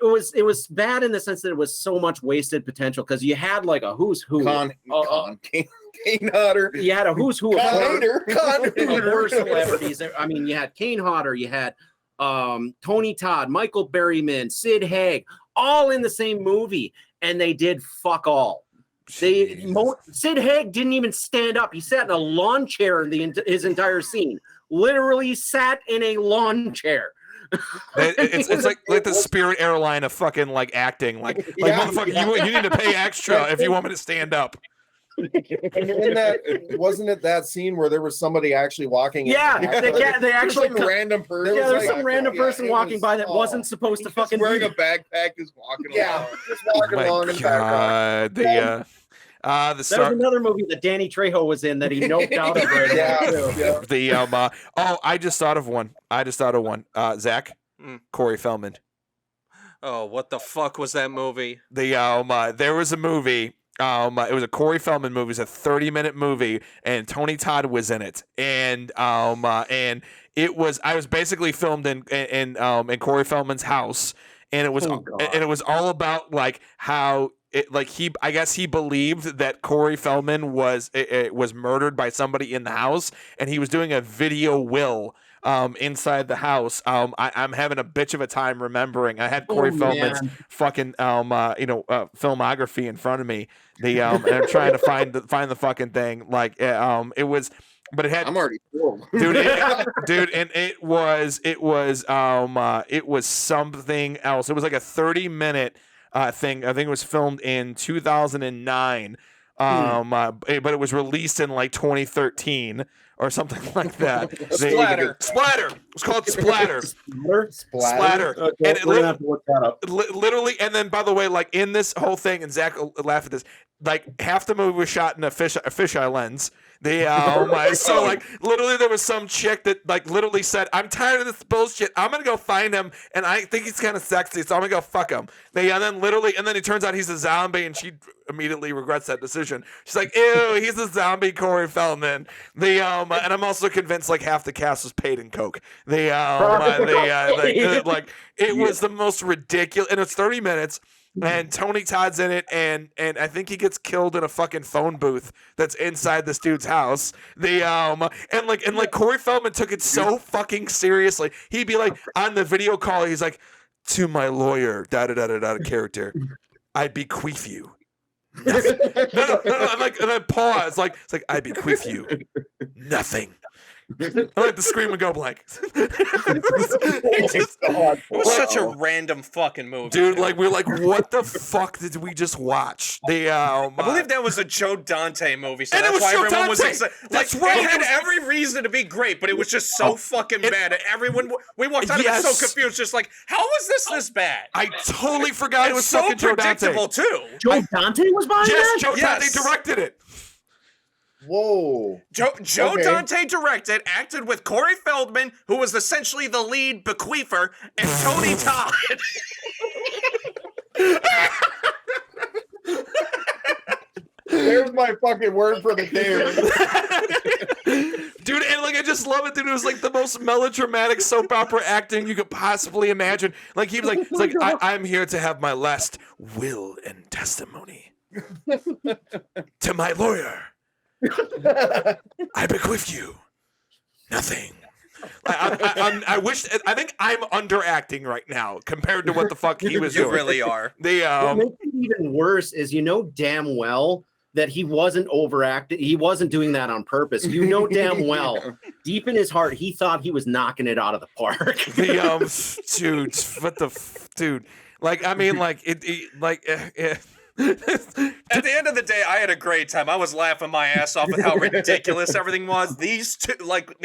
It was bad in the sense that it was so much wasted potential because you had like a who's who. Kane Hodder. You had a who's who of Hodder. Celebrities. I mean, you had Kane Hodder, you had Tony Todd, Michael Berryman, Sid Haig, all in the same movie, and they did fuck all. Sid Haig didn't even stand up. He sat in a lawn chair his entire scene. Literally sat in a lawn chair. It's like the Spirit airline of fucking like acting. Like motherfucker, you need to pay extra if you want me to stand up. And wasn't it that scene where there was somebody actually walking? They actually some random person. Yeah, there's some random person walking by that wasn't supposed to fucking wearing a backpack, just walking along. Just walking along in the background. That was another movie that Danny Trejo was in that he noped out of right I just thought of one. Zach, Corey Feldman. Oh, what the fuck was that movie? There was a movie. It was a Corey Feldman movie. It was a 30-minute movie, and Tony Todd was in it. And it was I was basically filmed in Corey Feldman's house, and it was all about like how I guess he believed that Corey Feldman was murdered by somebody in the house, and he was doing a video will inside the house. I'm having a bitch of a time remembering. I had Corey Feldman's fucking filmography in front of me. And I'm trying to find the fucking thing. Like it was but it had I'm already full. dude, and it was something else. It was like a 30-minute thing. I think it was filmed in 2009, but it was released in like 2013 or something like that. Splatter. Splatter. It was called Splatter. Splatter. And it We're gonna have to look that up. literally, and then by the way, like in this whole thing, and Zach will laugh at this, like half the movie was shot in a fisheye lens. So like literally there was some chick that like literally said, I'm tired of this bullshit. I'm gonna go find him, and I think he's kind of sexy, so I'm gonna go fuck him. And then it turns out he's a zombie, and she immediately regrets that decision. She's like, ew, he's a zombie Corey Feldman. And I'm also convinced like half the cast was paid in coke. It was the most ridiculous, and it's 30 minutes. And Tony Todd's in it, and I think he gets killed in a fucking phone booth that's inside this dude's house. And Corey Feldman took it so fucking seriously. He'd be like on the video call, he's like, to my lawyer, character, I bequeath you. Nothing. No, and then pause. It's like I bequeath you nothing. I like the scream and go blank. It was such a random fucking movie, dude. Like we're like, what the fuck did we just watch? I believe that was a Joe Dante movie, so and that's why Joe everyone was Dante. excited. That's like, right. It had every reason to be great, but it was just so fucking bad. And everyone, we walked out of it so confused, just like, how was this bad? I totally forgot it was so fucking Joe Dante. predictable too. Joe Dante was behind that? Joe Dante directed it. Whoa. Joe Okay. Dante directed, acted with Corey Feldman, who was essentially the lead bequeather, and Tony Todd. There's my fucking word for the day. Dude, and like I just love it, dude. It was like the most melodramatic soap opera acting you could possibly imagine. Like he was like, it's like I'm here to have my last will and testimony to my lawyer. I bequeath you nothing. I wish. I think I'm underacting right now compared to what the fuck he was doing. You really are. What makes it even worse is you know damn well that he wasn't overacting. He wasn't doing that on purpose. You know damn well, deep in his heart, he thought he was knocking it out of the park. Dude, what the dude? Like, I mean, like it At the end of the day, I had a great time. I was laughing my ass off with how ridiculous everything was. These two, like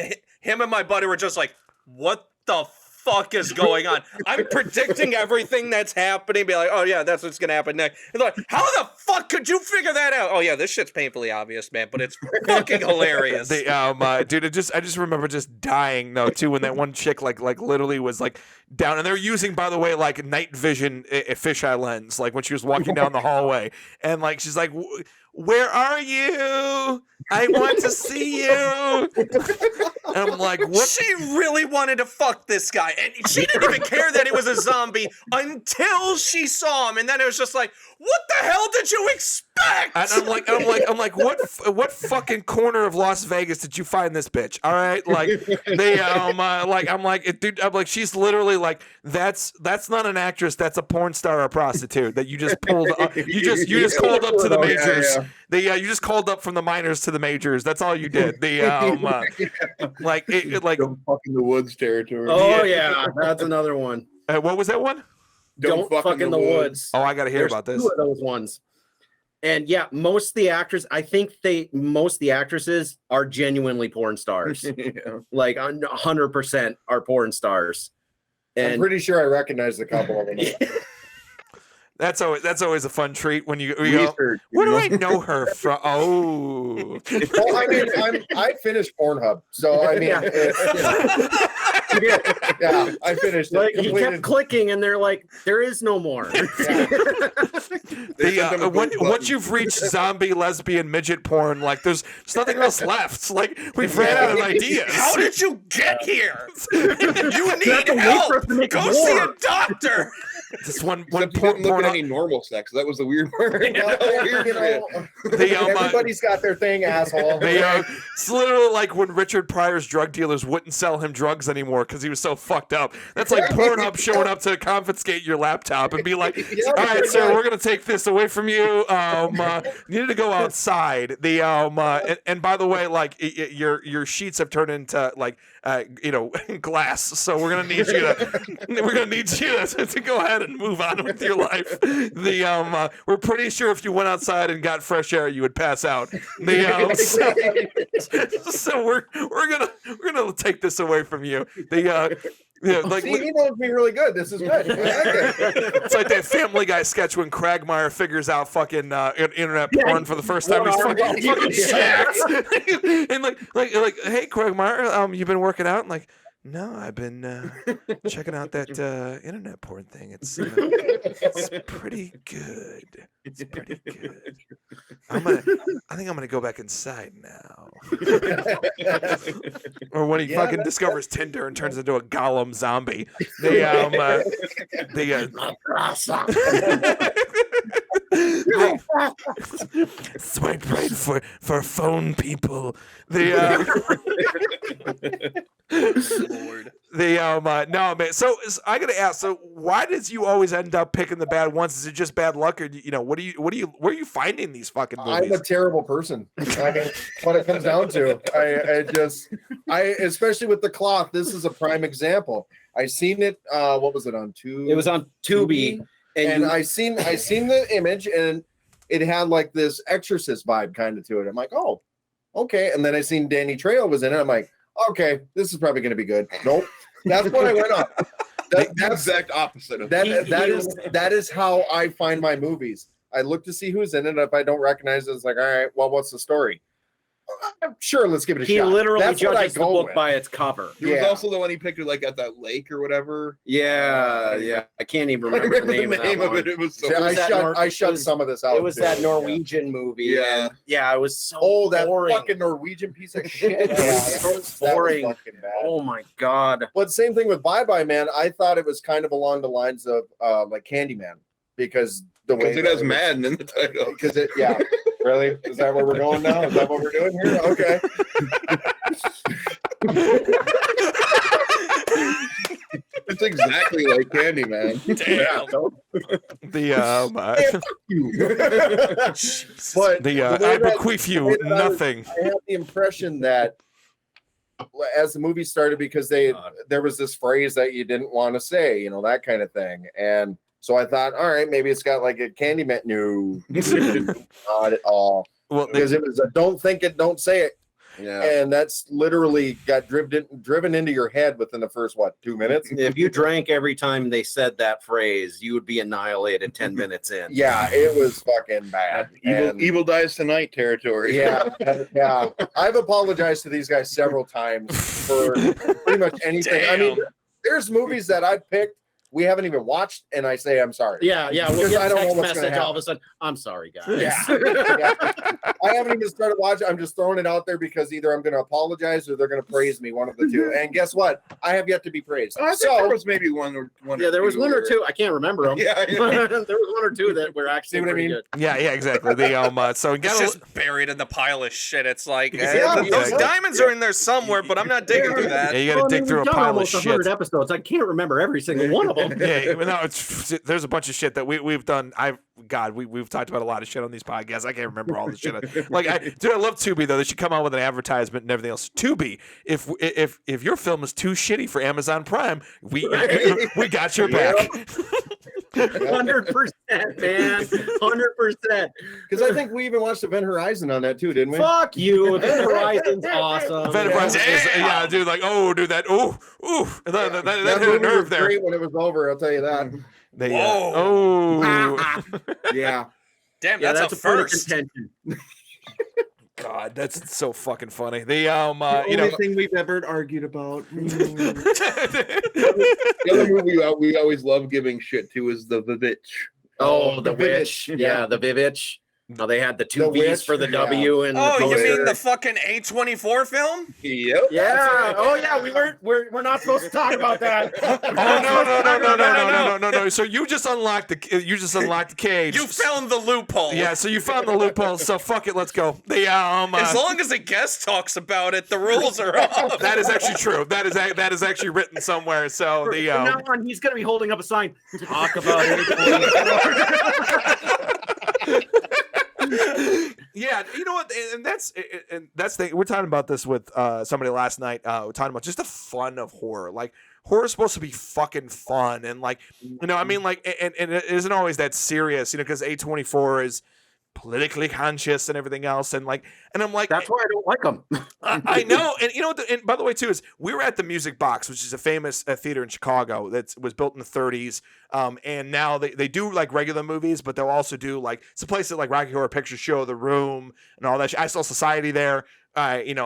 him and my buddy, were just like, "What the fuck is going on?" I'm predicting everything that's happening. Be like, "Oh yeah, that's what's gonna happen next." And they're like, "How the fuck could you figure that out?" Oh yeah, this shit's painfully obvious, man, but it's fucking hilarious. dude, I just remember just dying too when that one chick like literally was like down, and they're using, by the way, like night vision fisheye lens, like when she was walking down the hallway, and like she's like, "Where are you? I want to see you." And I'm like, what? She really wanted to fuck this guy, and she didn't even care that he was a zombie until she saw him, and then it was just like, what the hell did you expect? And I'm like, what fucking corner of Las Vegas did you find this bitch? All right, like dude, I'm like, she's literally like, that's not an actress, that's a porn star or a prostitute that you just pulled up. You just called up to the majors. You just called up from the minors to the majors. That's all you did. Like Don't fuck in the woods territory. Oh yeah, that's another one. what was that one? Don't fuck in the woods. Oh, I gotta hear about this. Two of those ones. And yeah, most of the actresses are genuinely porn stars. Yeah. Like 100% are porn stars. I'm And pretty sure I recognize a couple of them. That's always a fun treat when you go, Research, where do know? I know her from? Oh. Well, I mean, I finished Pornhub, so I mean, yeah, I finished like it. he kept clicking, and they're like, "There is no more." Once you've reached zombie, lesbian, midget porn, like there's nothing else left. Like we've ran out of ideas. How did you get here? You need help. Go see a doctor. This one Except you porn, didn't look porn at any normal sex. That was the weird part. You know, everybody's got their thing, asshole. It's literally like when Richard Pryor's drug dealers wouldn't sell him drugs anymore because he was so fucked up. That's like Pornhub showing up to confiscate your laptop and be like, "All right, sir, we're gonna take this away from you. You need to go outside." And by the way, like your sheets have turned into like glass, so we're gonna need you to go ahead and move on with your life. We're pretty sure if you went outside and got fresh air, you would pass out. So we're gonna take this away from you. Like See, he knows me really good. This is good. I like it. it's like that Family Guy sketch when Quagmire figures out fucking internet porn for the first time. He's fucking jacked. And like, hey Quagmire, you been working out? And like, no, I've been checking out that internet porn thing. It's pretty good. It's pretty good. I think I'm gonna go back inside now. Or when he fucking discovers Tinder and turns into a Gollum zombie. Swipe right for phone people. Lord. No man. So I gotta ask. So why did you always end up picking the bad ones? Is it just bad luck, or where are you finding these fucking movies? I'm a terrible person. I mean, what it comes down to. I especially with the cloth. This is a prime example. I seen it. What was it on Tubi? It was on Tubi, and I seen the image, and it had like this Exorcist vibe kind of to it. I'm like, oh, okay. And then I seen Danny Trejo was in it. I'm like, okay, this is probably going to be good. Nope. That's what I went on. The exact opposite of that is how I find my movies. I look to see who's in it. If I don't recognize it, it's like, all right, well, what's the story? Sure, let's give it a shot. He literally That's what I judges the go book with. by its cover. There was also the one he picked like at that lake or whatever. Yeah. I can't even remember the name of it. It was so. I shut some of this out. It was too. that Norwegian movie. Yeah. And yeah, it was so Oh, that boring. fucking Norwegian piece of shit. That was boring. fucking bad. Oh my god. But same thing with Bye Bye Man. I thought it was kind of along the lines of like Candyman because the way Because it has Madden in the title. Because it, yeah. Really? Is that where we're going now? Is that what we're doing here? Okay. It's exactly like Candyman. Damn. I bequeath you nothing. I have the impression that as the movie started, because there was this phrase that you didn't want to say, that kind of thing. And so I thought, all right, maybe it's got like a Candyman. No, not at all. Well, Because it was a don't think it, don't say it. Yeah. And that's literally got driven into your head within the first, 2 minutes? If you drank every time they said that phrase, you would be annihilated 10 minutes in. Yeah, it was fucking bad. Evil dies tonight territory. Yeah. I've apologized to these guys several times for pretty much anything. Damn. I mean, there's movies that I've picked we haven't even watched, and I say I'm sorry. Yeah. We'll Because get I a don't know text what's gonna message all of a happen. sudden. I'm sorry, guys. Yeah. I haven't even started watching. I'm just throwing it out there because either I'm going to apologize or they're going to praise me, one of the two. And guess what? I have yet to be praised. I think there was maybe one. Yeah, there was one or two. I can't remember them. Yeah. There was one or two that were actually See what I pretty mean? good. Yeah, exactly. So It's just buried in the pile of shit. It's like Yeah, those exactly. diamonds are in there somewhere, but I'm not digging through that. Yeah, you got to dig through a we've done pile of almost shit. 100 episodes. I can't remember every single one of them. Yeah, no, there's a bunch of shit that we've done. We've talked about a lot of shit on these podcasts. I can't remember all the shit. I love Tubi though. They should come out with an advertisement and everything else. Tubi, if your film is too shitty for Amazon Prime, we got your back. 100%, man. 100%. Because I think we even watched Event Horizon on that too, didn't we? Fuck you. Event Horizon's awesome. Event Horizon is, dude, that hit a movie nerve was there. great when it was over, I'll tell you that. Yeah. Damn, Yeah, that's a point of first. contention. God, that's so fucking funny. Only thing we've ever argued about. The other movie we always love giving shit to is the Vivitch. Oh, the witch. Yeah, the Vivitch. Now they had the two The V's Witch, for the yeah. W and Oh, the you mean poster. the fucking A24 film? Yep. Yeah. Oh yeah. We're not supposed to talk about that. Oh no. So you just unlocked the cage. You found the loophole. Yeah, so you found the loophole. So fuck it, let's go. As long as a guest talks about it, the rules are off. that is actually true. That is actually written somewhere. So From now on, he's gonna be holding up a sign. Talk about it. Yeah, you know what, and that's the we're talking about this with somebody last night. We're talking about just the fun of horror. Like horror is supposed to be fucking fun, and like I mean, like, and it isn't always that serious, because A24 is politically conscious and everything else, and I'm like, That's why I don't like them. I know, and and by the way too is we were at the Music Box, which is a famous theater in Chicago that was built in the 30s, and now they do like regular movies, but they'll also do like it's a place that like Rocky Horror Picture Show, The Room, and all that. I saw Society there. And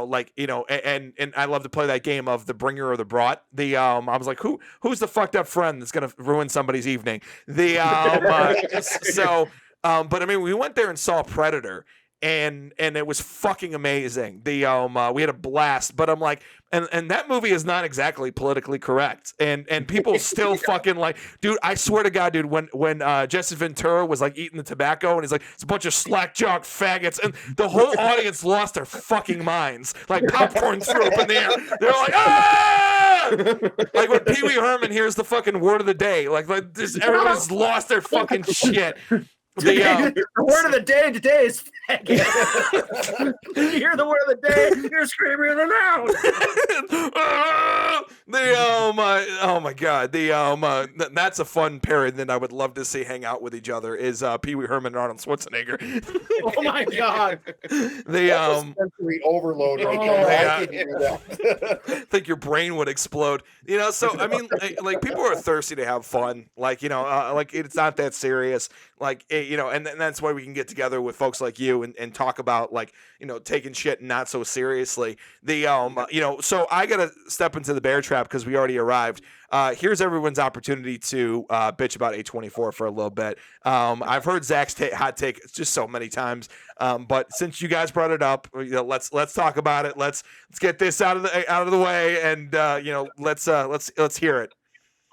I love to play that game of the bringer or the brought. I was like, who's the fucked up friend that's gonna ruin somebody's evening? But I mean, we went there and saw Predator, and it was fucking amazing. We had a blast, but I'm like, and that movie is not exactly politically correct, and people still fucking like, dude, I swear to God, dude, when Jesse Ventura was like eating the tobacco, and he's like, it's a bunch of slack-jawed faggots, and the whole audience lost their fucking minds, like popcorn threw up in the air. They're like, ah! Like when Pee Wee Herman hears the fucking word of the day, like just everyone's lost their fucking shit. The word of the day today is faggot. You hear the word of the day, you're screaming it out. Oh my God, that's a fun pairing that I would love to see hang out with each other is Pee Wee Herman and Arnold Schwarzenegger. Oh my God, sensory overload right there. I can hear that. I think your brain would explode. So I mean, like people are thirsty to have fun. Like like it's not that serious. Like and that's why we can get together with folks like you and talk about like taking shit not so seriously. So I gotta step into the bear trap because we already arrived. Here's everyone's opportunity to bitch about A24 for a little bit. I've heard Zach's hot take just so many times, but since you guys brought it up, let's talk about it. Let's get this out of the way, and let's hear it.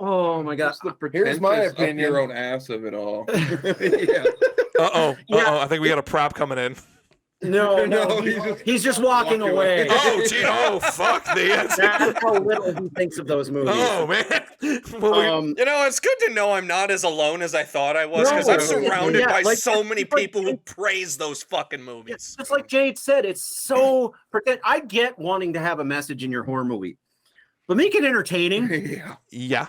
oh my God. Here's my Pretentious up opinion. your own ass of it all. Yeah. I think we got a prop coming in. No, No, he's just walking away. Oh, gee, fuck. That's how little he thinks of those movies. Oh, man. Well, It's good to know I'm not as alone as I thought I was, because I'm surrounded by so many people who praise those fucking movies. Just like Jade said, it's so I get wanting to have a message in your horror movie, but make it entertaining. yeah.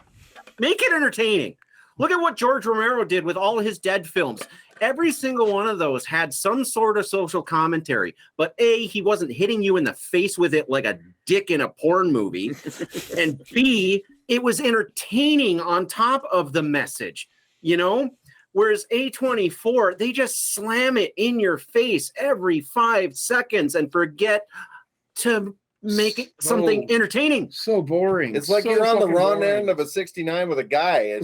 Make it entertaining. Look at what George Romero did with all his Dead films. Every single one of those had some sort of social commentary, but A, he wasn't hitting you in the face with it like a dick in a porn movie, and B, it was entertaining on top of the message, Whereas A24, they just slam it in your face every 5 seconds and forget to make it something entertaining. So boring. It's like so you're on the fucking wrong boring. end of a 69 with a guy.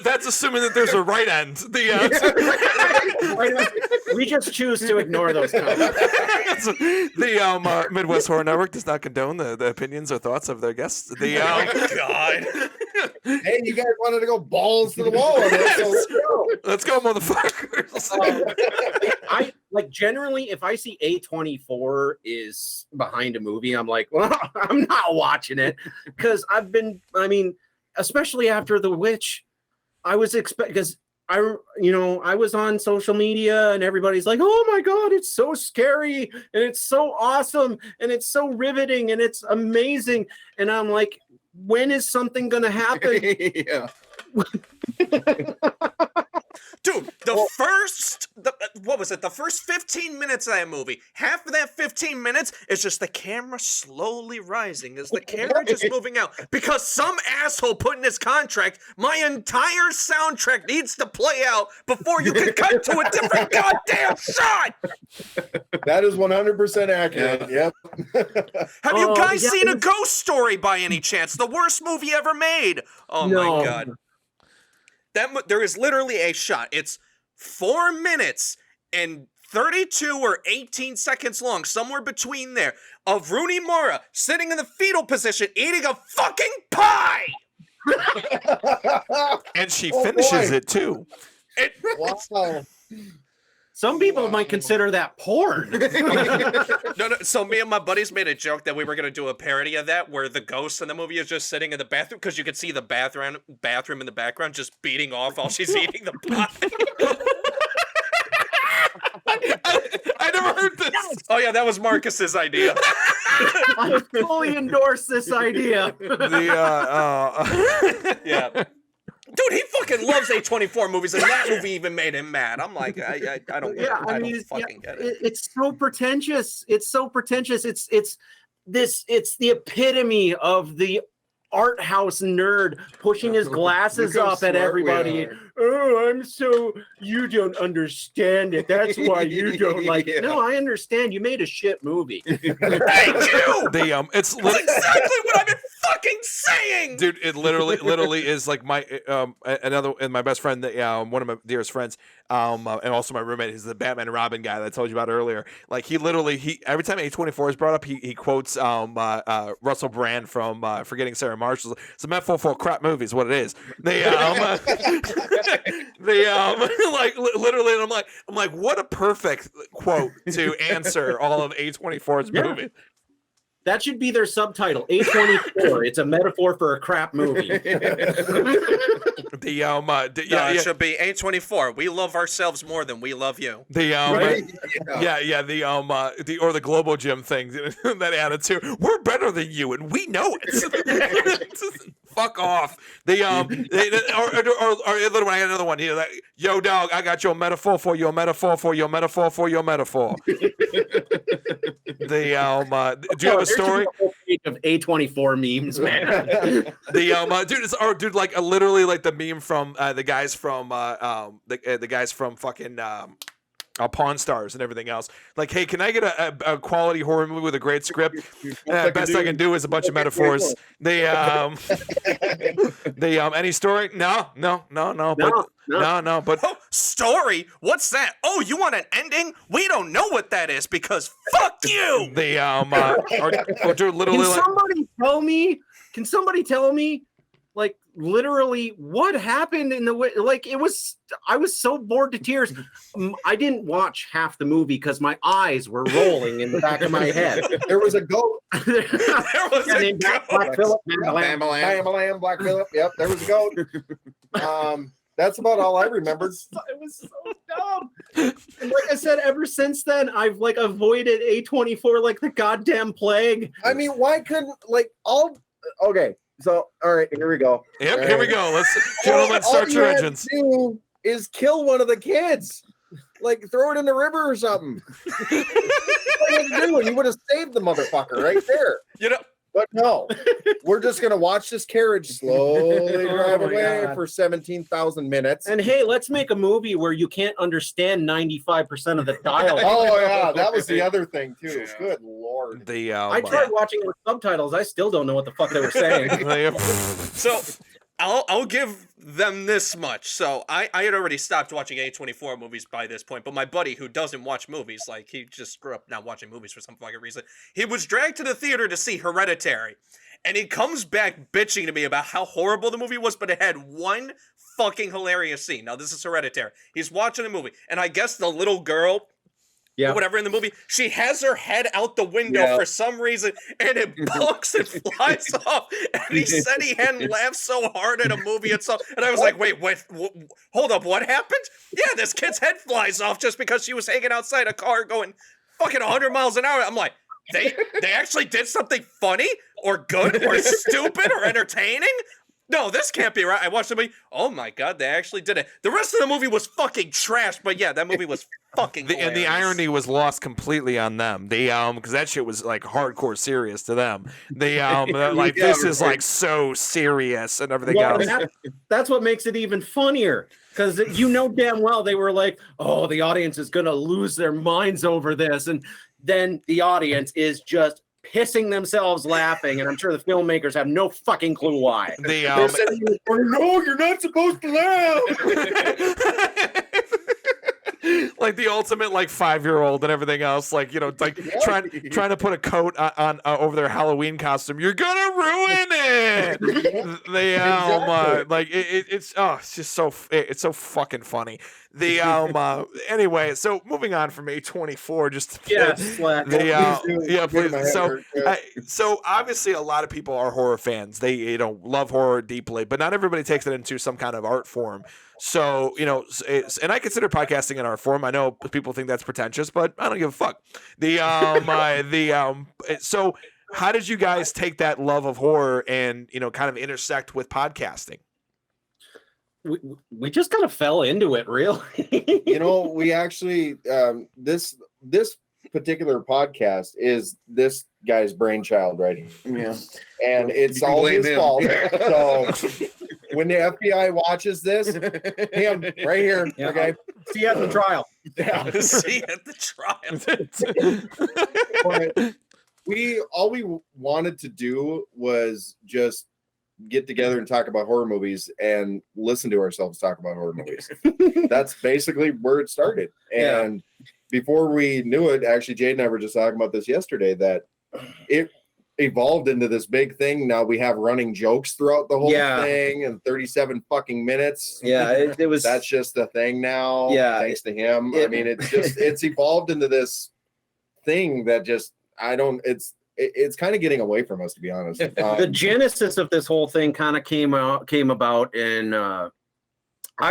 That's assuming that there's a right end. We just choose to ignore those comments. The Midwest Horror Network does not condone the opinions or thoughts of their guests. Oh my God. Hey, you guys wanted to go balls to the wall on it, so Let's go, motherfuckers. I generally, if I see A24 is behind a movie, I'm like, well, I'm not watching it because especially after The Witch, I was because I was on social media and everybody's like, oh my God, it's so scary and it's so awesome and it's so riveting and it's amazing. And I'm like, when is something going to happen? Yeah. Dude, the first 15 minutes of that movie, half of that 15 minutes is just the camera slowly rising as the camera just moving out. Because some asshole put in his contract, my entire soundtrack needs to play out before you can cut to a different goddamn shot. that is 100% accurate. Yeah. Yep. Have you guys seen A Ghost Story by any chance? The worst movie ever made. Oh No. my God. There is literally a shot. It's 4 minutes and 32 or 18 seconds long, somewhere between there, of Rooney Mara sitting in the fetal position eating a fucking pie. And she finishes it too. Wow. Some people might consider that porn. No. So me and my buddies made a joke that we were gonna do a parody of that, where the ghost in the movie is just sitting in the bathroom because you could see the bathroom in the background just beating off while she's eating the pie. I never heard this. Oh yeah, that was Marcus's idea. I fully endorse this idea. Yeah. Dude, he fucking loves A24 movies, and that movie even made him mad. I'm like, I don't get it. I don't fucking get it. It's so pretentious. It's so pretentious. It's the epitome of the art house nerd pushing his glasses up at everybody. Oh, you don't understand it. That's why you don't like it. No, I understand. You made a shit movie. Thank you. It's That's exactly what I've been fucking saying, dude. It literally is like my my best friend, one of my dearest friends, and also my roommate. He's the Batman and Robin guy that I told you about earlier. Like he every time A24 is brought up, he quotes Russell Brand from Forgetting Sarah Marshall. It's a metaphor for crap movie is what it is. Like literally, and I'm like, what a perfect quote to answer all of A24's movies. That should be their subtitle. A24. It's a metaphor for a crap movie. It should be A24. We love ourselves more than we love you. The Globo Gym thing, that attitude. We're better than you, and we know it. Fuck off. Or I had another one here. Like, yo, dog, I got your metaphor for your metaphor for your metaphor for your metaphor. Do you have a story of A24 memes, man? dude, like literally like the meme from the guys from the guys from fucking Pawn Stars and everything else. Like, hey, can I get a quality horror movie with a great script? Best I can do is a bunch of metaphors. Any story? No. But story? What's that? Oh, you want an ending? We don't know what that is because fuck you. Literally. Can somebody tell me? Like literally what happened in the way, like I was so bored to tears. I didn't watch half the movie because my eyes were rolling in the back of my head. There was a goat. There was a goat. Black Phillip. Black Phillip. Yep, there was a goat. That's about all I remembered. It was so dumb. And like I said, ever since then, I've like avoided A24 like the goddamn plague. I mean, why couldn't okay. So, all right, here we go. Yep, here we go. Let's start your engines. Do is kill one of the kids, like throw it in the river or something. You would have saved the motherfucker right there. But no, we're just gonna watch this carriage slowly drive away for 17,000 minutes. And hey, let's make a movie where you can't understand 95% of the dialogue. Oh yeah, that was the other thing too. Yeah. Good lord. I tried watching it with subtitles. I still don't know what the fuck they were saying. So I'll give them this much. So I had already stopped watching A24 movies by this point, but my buddy who doesn't watch movies, like he just grew up not watching movies for some fucking reason, he was dragged to the theater to see Hereditary. And he comes back bitching to me about how horrible the movie was, but it had one fucking hilarious scene. Now this is Hereditary. He's watching a movie, and I guess the little girl, whatever in the movie, she has her head out the window for some reason, and it books and flies off. And he said he hadn't laughed so hard at a movie and stuff. And I was like, wait, hold up, what happened? Yeah, this kid's head flies off just because she was hanging outside a car going fucking 100 miles an hour. I'm like, they actually did something funny or good or stupid or entertaining? No, this can't be right. I watched the movie. Oh my god, they actually did it. The rest of the movie was fucking trash, but yeah, that movie was fucking and the irony was lost completely on them. Because that shit was like hardcore serious to them. This is like so serious and everything else. That's what makes it even funnier. Because damn well they were like, oh, the audience is gonna lose their minds over this, and then the audience is just pissing themselves laughing, and I'm sure the filmmakers have no fucking clue why. They're sitting in the corner, no, you're not supposed to laugh. Like the ultimate like 5-year-old and everything else, like like trying to put a coat on over their Halloween costume. You're gonna ruin it. Like it's just it's so fucking funny. Anyway, so moving on from A24, just Yes, please. So obviously a lot of people are horror fans. They love horror deeply, but not everybody takes it into some kind of art form. So, and I consider podcasting an art form. I know people think that's pretentious, but I don't give a fuck. So how did you guys take that love of horror and, kind of intersect with podcasting? We just kind of fell into it, really. We actually, this particular podcast is this guy's brainchild right here. Yeah. And it's all his fault. So when the FBI watches this, him right here. Yeah. Okay. See you at the trial. Yeah. See you at the trial. But all we wanted to do was just get together and talk about horror movies and listen to ourselves talk about horror movies. That's basically where it started. And before we knew it, actually, Jade and I were just talking about this yesterday, that it evolved into this big thing. Now we have running jokes throughout the whole thing, and 37 fucking minutes. Yeah, it was. That's just a thing now. Yeah, thanks to him. I mean, it's evolved into this thing that it's kind of getting away from us, to be honest. The genesis of this whole thing kind of came about, and I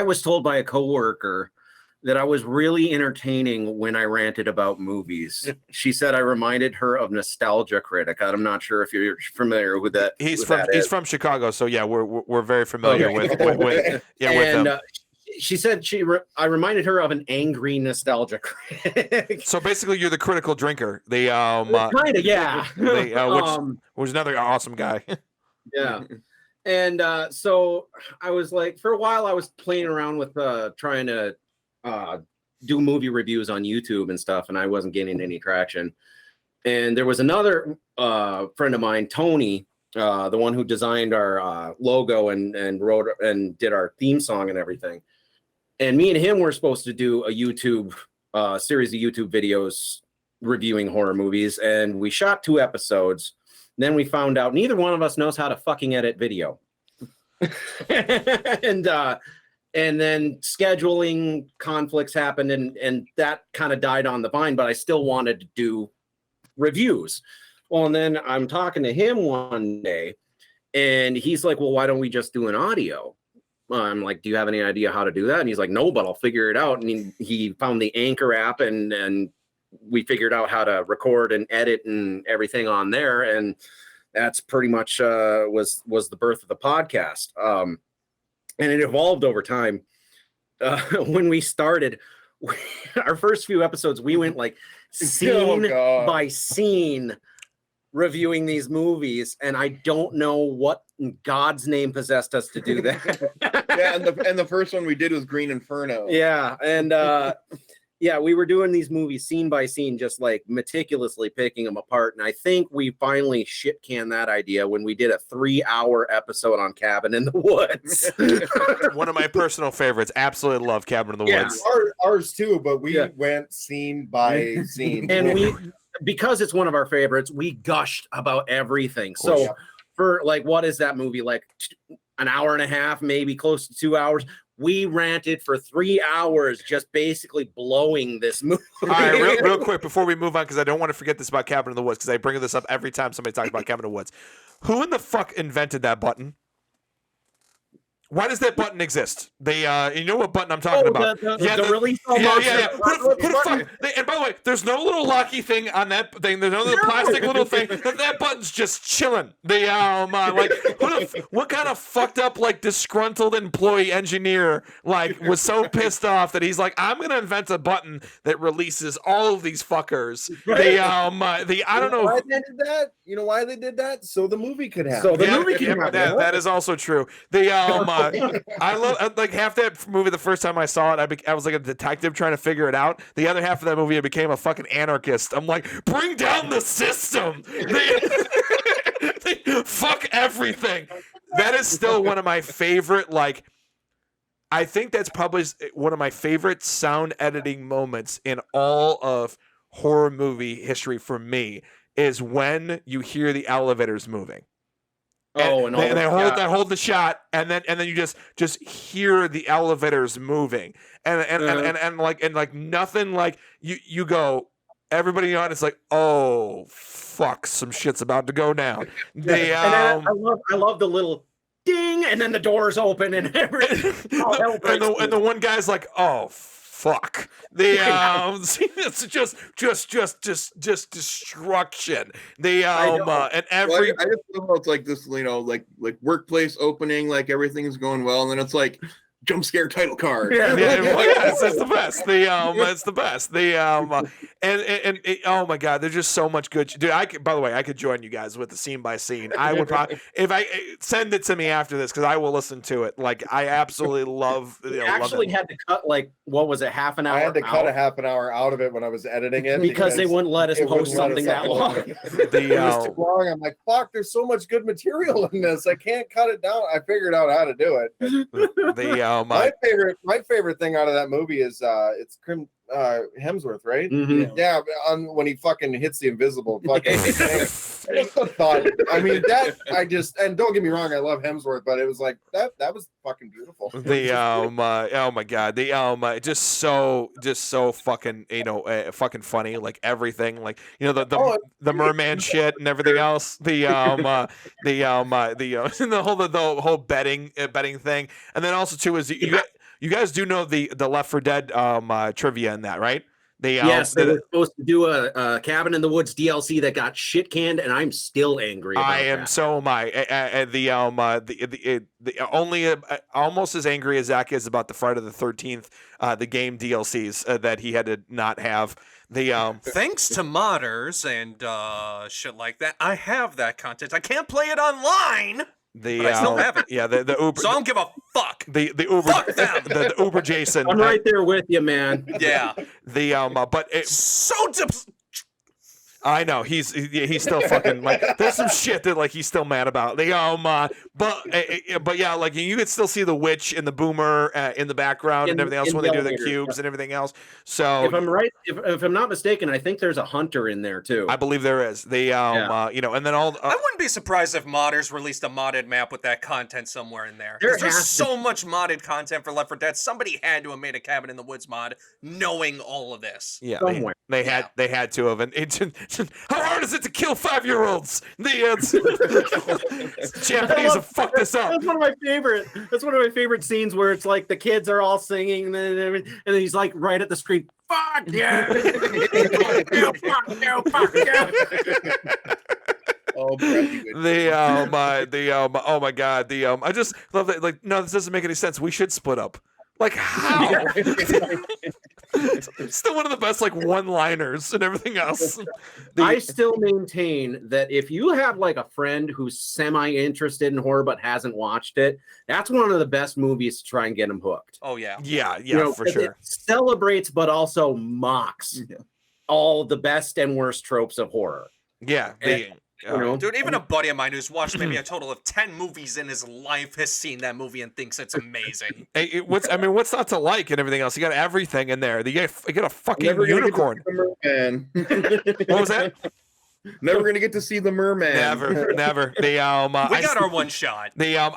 was told by a coworker that I was really entertaining when I ranted about movies. She said I reminded her of Nostalgia Critic. I'm not sure if you're familiar with that. He's from Chicago, so yeah, we're very familiar with him. She said I reminded her of an angry Nostalgia Critic. So basically, you're the critical drinker. Kind of, yeah. Which was another awesome guy. Yeah. And so I was like, for a while, I was playing around with trying to do movie reviews on YouTube and stuff, and I wasn't getting any traction. And there was another friend of mine, Tony, the one who designed our logo and wrote and did our theme song and everything. And me and him were supposed to do a YouTube series of YouTube videos reviewing horror movies, and we shot 2 episodes. Then we found out neither one of us knows how to fucking edit video. And then scheduling conflicts happened, and that kind of died on the vine, but I still wanted to do reviews. Well, and then I'm talking to him one day, and he's like, well, why don't we just do an audio? I'm like, do you have any idea how to do that? And he's like, no, but I'll figure it out. And he found the Anchor app, and we figured out how to record and edit and everything on there. And that's pretty much was the birth of the podcast. And it evolved over time. When we started, our first few episodes, we went like scene by scene reviewing these movies, and I don't know what in God's name possessed us to do that. Yeah, and the first one we did was Green Inferno. Yeah, and we were doing these movies scene by scene, just like meticulously picking them apart. And I think we finally shit canned that idea when we did a 3-hour episode on Cabin in the Woods. One of my personal favorites. Absolutely love Cabin in the Woods. Ours too, but we went scene by scene. And because it's one of our favorites, we gushed about everything. So for like, what is that movie? Like an hour and a half, maybe close to 2 hours. We ranted for 3 hours, just basically blowing this movie. All right, real quick before we move on, because I don't want to forget this about Cabin in the Woods, because I bring this up every time somebody talks about Cabin in the Woods. Who in the fuck invented that button? Why does that button exist? You know what button I'm talking about? The release. And by the way, there's no little locky thing on that thing. There's no little plastic little thing. That button's just chilling. What kind of fucked up disgruntled employee engineer was so pissed off that he's like, I'm gonna invent a button that releases all of these fuckers. I don't know why they did that. You know why they did that? So the movie could happen. So the movie can happen. That is also true. I love like half that movie. The first time I saw it, I was like a detective trying to figure it out. The other half of that movie, I became a fucking anarchist. I'm like, bring down the system. Fuck everything. That is still one of my favorite. Like, I think that's probably one of my favorite sound editing moments in all of horror movie history for me. Is when you hear the elevators moving. And they hold the shot, and then you just hear the elevators moving, and like nothing, like you go, everybody in the audience like, oh fuck, some shit's about to go down. They I love the little ding, and then the doors open, and everything. And the one guy's like, oh fuck. It's just destruction. And every I just feel it's like this, like workplace opening, like everything's going well, and then it's like jump scare title card. It's the best. It's the best. Oh my god, there's just so much good. Dude, by the way, I could join you guys with the scene by scene. I would probably, if I send it to me after this, because I will listen to it. Like, I absolutely love. Actually had to cut, like, what was it, half an hour? I had to cut a half an hour out of it when I was editing it because they wouldn't let us post something that long. It was too long. I'm like, fuck, there's so much good material in this. I can't cut it down. I figured out how to do it. My favorite thing out of that movie is it's Hemsworth, right? Mm-hmm. Yeah, when he fucking hits the invisible fucking thing. Just the thought. I mean, and don't get me wrong, I love Hemsworth, but it was like that was fucking beautiful. Oh my god, just so fucking fucking funny, like everything, like the merman shit and everything else, the whole betting thing, and then also too is you guys do know the Left 4 Dead trivia in that, right? Yes, they were supposed to do a Cabin in the Woods DLC that got shit canned, and I'm still angry about that. So am I. Only almost as angry as Zach is about the Friday the 13th, the game DLCs that he had to not have. Thanks to modders and shit like that, I have that content. I can't play it online. But I still have it. Yeah, the Uber. So I don't give a fuck. The Uber. Fuck them. The Uber Jason. I'm right there with you, man. Yeah. But I know he's still fucking like, there's some shit that like he's still mad about. But yeah, like you could still see the witch and the boomer in the background and everything else when they do the cubes and everything else. So if I'm right, if I'm not mistaken, I think there's a hunter in there too. I believe there is. And then I wouldn't be surprised if modders released a modded map with that content somewhere in there. There's so much modded content for Left 4 Dead. Somebody had to have made a Cabin in the Woods mod, knowing all of this. Yeah, they had to have, and how hard is it to kill 5-year-olds? The Japanese have fucked this up. That's one of my favorite scenes where it's like the kids are all singing and then he's like right at the screen. Fuck yeah! Fuck yeah! Oh my god, I just love that. Like, no, this doesn't make any sense. We should split up. Like, how? Still one of the best, like, one-liners and everything else. I still maintain that if you have like a friend who's semi-interested in horror but hasn't watched it, that's one of the best movies to try and get them hooked. Oh yeah, for sure. It celebrates but also mocks all the best and worst tropes of horror. Yeah, dude, even a buddy of mine who's watched maybe a total of 10 movies in his life has seen that movie and thinks it's amazing. What's not to like and everything else? You got everything in there. You got a fucking unicorn. What was that? Never gonna get to see the merman. Never. We got our one shot. Well,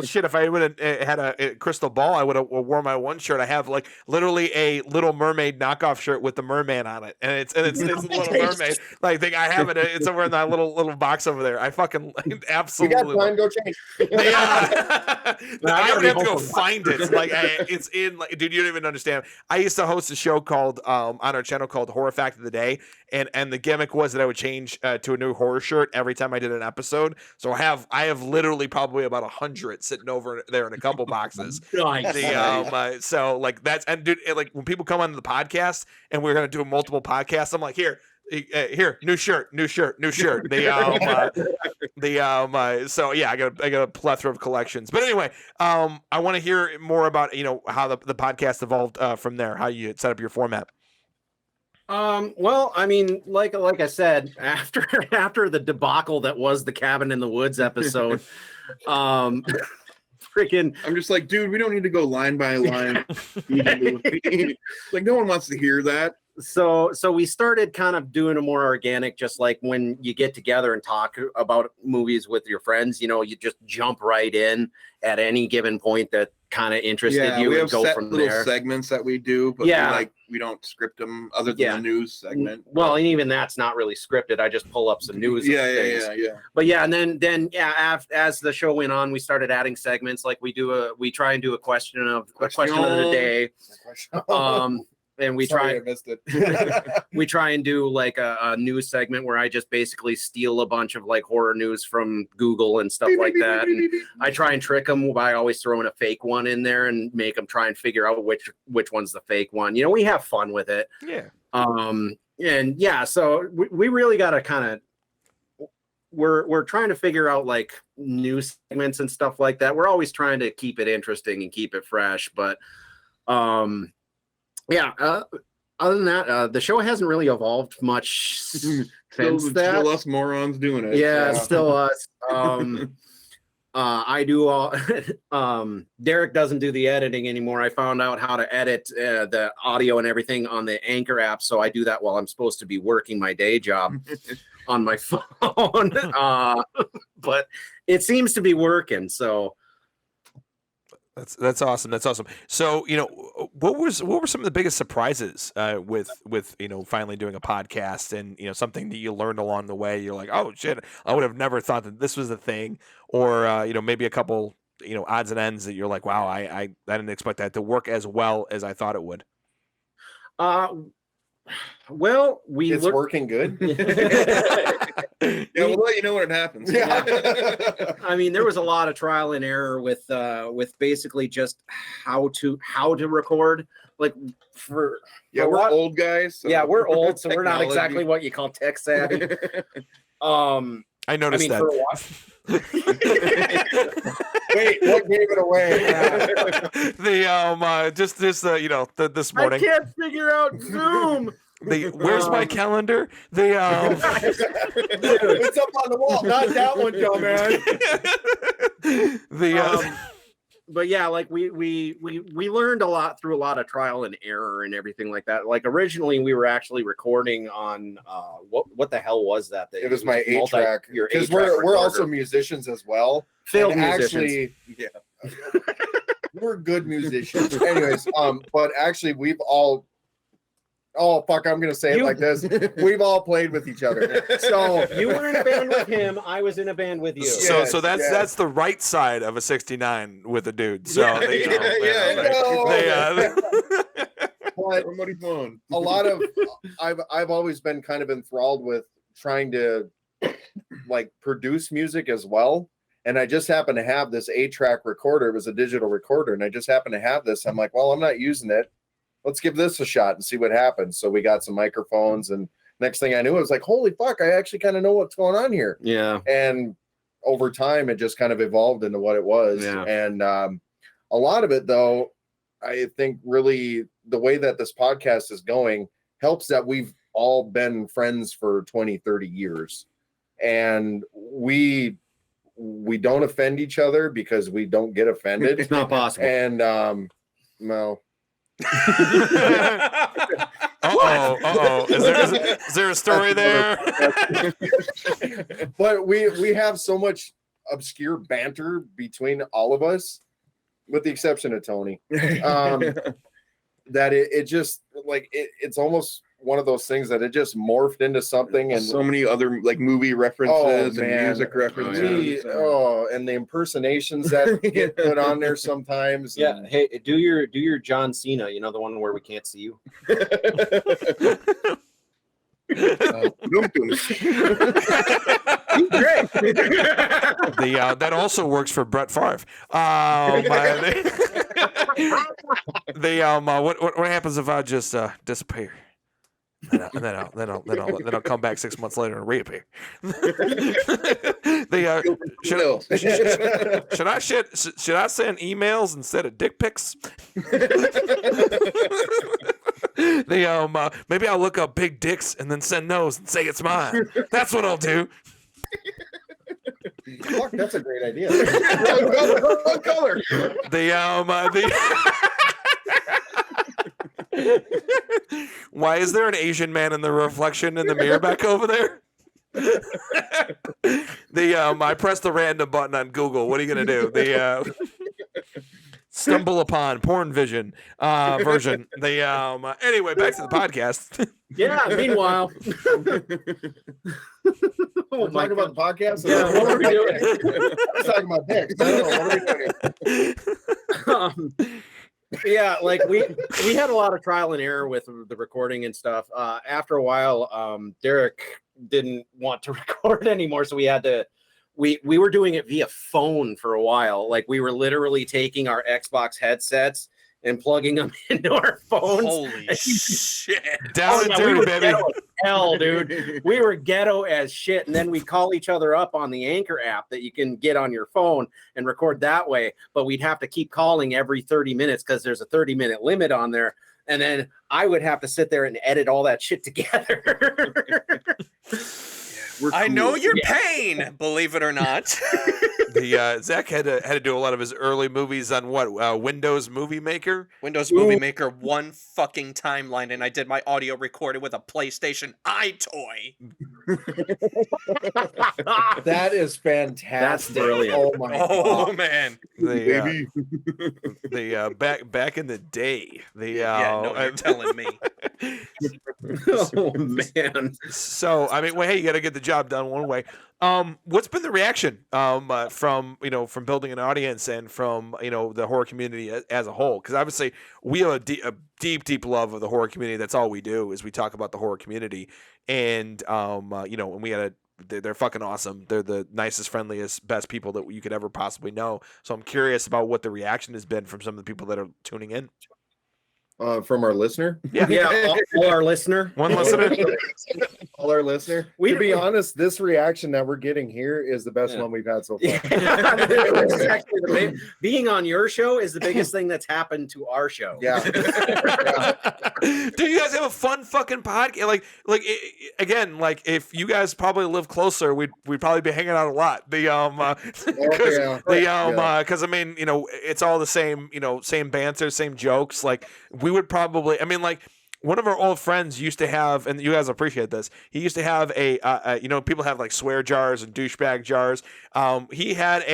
shit. If I would have had a crystal ball, I would have worn my one shirt. I have like literally a Little Mermaid knockoff shirt with the merman on it, and it's Little Mermaid. Like, I have it. It's over in that little box over there. I fucking absolutely. You got time? Go change. I don't have to go find it. Like, it's in. Like, dude, you don't even understand. I used to host a show called on our channel called Horror Fact of the Day, and the gimmick was that I would change to a new horror shirt every time I did an episode. So I have literally probably about 100 sitting over there in a couple boxes. Nice. So like that's, and dude, like when people come on the podcast and we're gonna do multiple podcasts, I'm like, here, Here, new shirt. So yeah, I got a plethora of collections. But anyway, I want to hear more about how the podcast evolved from there, how you set up your format. Well, I mean, like I said, after the debacle that was the Cabin in the Woods episode, freaking, I'm just like, dude, we don't need to go line by line. Like, no one wants to hear that. So we started kind of doing a more organic, just like when you get together and talk about movies with your friends, you just jump right in at any given point that kind of interested you and go from there. Segments that we do, but we don't script them other than the news segment. Well, and even that's not really scripted. I just pull up some news. Yeah. But yeah, and then as the show went on, we started adding segments. Like we try and do a question of the day. And we try and do like a news segment where I just basically steal a bunch of like horror news from Google and stuff like that. And I try and trick them by always throwing a fake one in there and make them try and figure out which one's the fake one. We have fun with it. Yeah. And yeah, so we really got to kind of we're trying to figure out like news segments and stuff like that. We're always trying to keep it interesting and keep it fresh, but yeah. Other than that, the show hasn't really evolved much since that. Still us morons doing it. Yeah, still us. I do all. Derek doesn't do the editing anymore. I found out how to edit the audio and everything on the Anchor app, so I do that while I'm supposed to be working my day job on my phone. But it seems to be working. So. That's awesome. So, what were some of the biggest surprises with finally doing a podcast and something that you learned along the way? You're like, oh shit, I would have never thought that this was a thing, or maybe a couple odds and ends that you're like, wow, I didn't expect that to work as well as I thought it would. Well, it's working good. Yeah, we'll let you know when it happens. Yeah. I mean, there was a lot of trial and error with basically just how to record. Like we're old guys. So we're old, so we're not exactly what you call tech savvy. I noticed that. For a while. Wait, what gave it away? This morning. I can't figure out Zoom. Where's my calendar? It's up on the wall, not that one, dumbass. But yeah, like we learned a lot through a lot of trial and error and everything like that. Like originally we were actually recording on what the hell was that? It was my 8-track. Because we're also musicians as well. Failed musicians. Actually, we're good musicians. Anyways, but actually we've all. Oh fuck! I'm gonna say it like this. We've all played with each other. So you were in a band with him. I was in a band with you. So that's the right side of a 69 with a dude. So somebody's phone. A lot of I've always been kind of enthralled with trying to like produce music as well. And I just happened to have this 8-track recorder. It was a digital recorder, and I just happened to have this. I'm like, well, I'm not using it. Let's give this a shot and see what happens. So we got some microphones, and next thing I knew, I was like, holy fuck, I actually kind of know what's going on here. Yeah. And over time, it just kind of evolved into what it was. Yeah. And a lot of it, though, I think really the way that this podcast is going helps that we've all been friends for 20, 30 years. And we don't offend each other because we don't get offended. It's not possible. And no. Is there a story there? But we have so much obscure banter between all of us, with the exception of Tony, that it just like it's almost one of those things that it just morphed into something. And so many other like movie references and music references. And the impersonations that get put on there sometimes. Yeah. Hey, do your John Cena, the one where we can't see you. Don't do it. Great. That also works for Brett Favre. What happens if I just disappear? then I'll come back 6 months later and reappear. Should I send emails instead of dick pics? Maybe I'll look up big dicks and then send those and say it's mine. That's what I'll do. Fuck, that's a great idea. What color? Why is there an Asian man in the reflection in the mirror back over there? I pressed the random button on Google. What are you gonna do? Stumble upon porn vision version. Anyway, back to the podcast. Yeah. Meanwhile, We're talking about the podcast. Yeah, what are we doing? I was talking about dicks. I don't know. What are we doing? Yeah, like we had a lot of trial and error with the recording and stuff. After a while, Derek didn't want to record anymore, so we had to. We were doing it via phone for a while. Like we were literally taking our Xbox headsets and plugging them into our phones. Holy shit! Down and dirty, baby. Ghetto as hell, dude. We were ghetto as shit, and then we call each other up on the Anchor app that you can get on your phone and record that way. But we'd have to keep calling every 30 minutes because there's a 30-minute limit on there. And then I would have to sit there and edit all that shit together. I know your pain, believe it or not. Zach had to do a lot of his early movies on Windows Movie Maker. Windows Movie Maker, one fucking timeline, and I did my audio recorded with a PlayStation iToy. That is fantastic. That's brilliant. Oh my Oh god. man. Baby. Back in the day. You're telling me. Oh man. So I mean, well, hey, you got to get the job done one way. What's been the reaction from building an audience and from the horror community as a whole? Because obviously we have a deep love of the horror community. That's all we do is we talk about the horror community, and and we had they're fucking awesome. They're the nicest, friendliest, best people that you could ever possibly know. So I'm curious about what the reaction has been from some of the people that are tuning in. From our listener. Yeah, all our listener. One listener. All our listener. To be honest, this reaction that we're getting here is the best one we've had so far. Exactly. Being on your show is the biggest thing that's happened to our show. Yeah. Do you guys have a fun fucking podcast? Again, if you guys probably live closer, we'd probably be hanging out a lot. Because I mean, it's all the same, same banter, same jokes. Like we would probably, one of our old friends used to have, and you guys appreciate this, he used to have people have like swear jars and douchebag jars. He had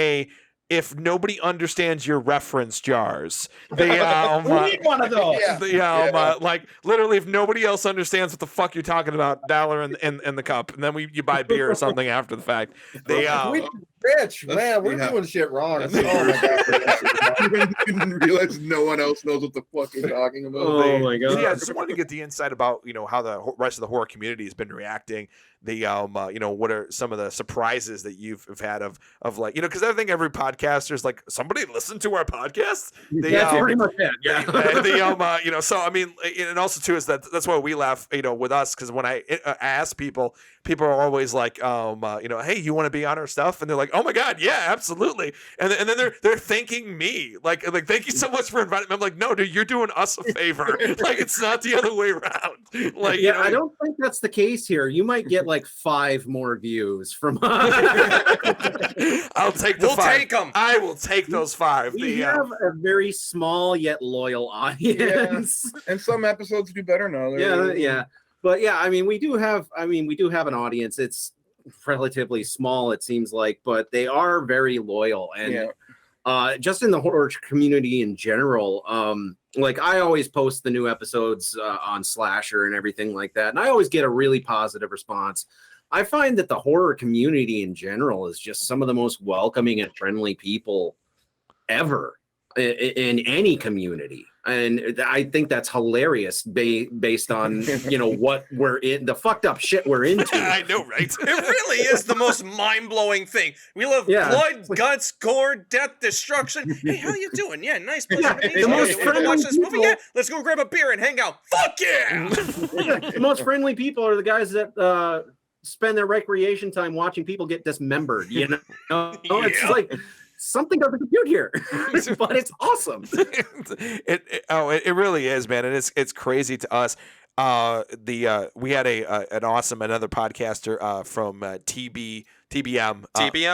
if nobody understands your reference jars. We need one of those. Literally, if nobody else understands what the fuck you're talking about, dollar in the cup, and then you buy beer or something after the fact. Rich, man, we're doing shit wrong. Oh my god! I didn't realize no one else knows what the fuck you're talking about. Oh my god! Yeah, I just wanted to get the insight about how the rest of the horror community has been reacting. What are some of the surprises that you've had of because I think every podcaster is like, somebody listened to our podcast. That's pretty much it. Yeah. So I mean, and also too is that's why we laugh, with us, because when I ask people are always like, hey, you want to be on our stuff? And they're like, oh my god, yeah, absolutely. And then they're thanking me, like thank you so much for inviting me. I'm like, no, dude, you're doing us a favor. Like it's not the other way around. Like, I don't think that's the case here. You might get like 5 more views from us. I'll take the 5. Take them. I will take those 5. We have a very small yet loyal audience. Yeah. And some episodes do better now. Yeah. But yeah, I mean, we do have an audience. It's relatively small, it seems like, but they are very loyal. And just in the horror community in general, I always post the new episodes on Slasher and everything like that, and I always get a really positive response. I find that the horror community in general is just some of the most welcoming and friendly people ever in any community. And I think that's hilarious based on, you know, what we're in, the fucked up shit we're into. I know, right? It really is the most mind-blowing thing. We love blood, guts, gore, death, destruction. Hey, how you doing? Yeah, nice pleasure to meet you. The most You want to watch this movie? people- Yeah, let's go grab a beer and hang out. Fuck yeah! The most friendly people are the guys that spend their recreation time watching people get dismembered. You know, it's like something doesn't compute here, but it's awesome. It really is, man, and it's crazy to us. We had an awesome another podcaster from TBM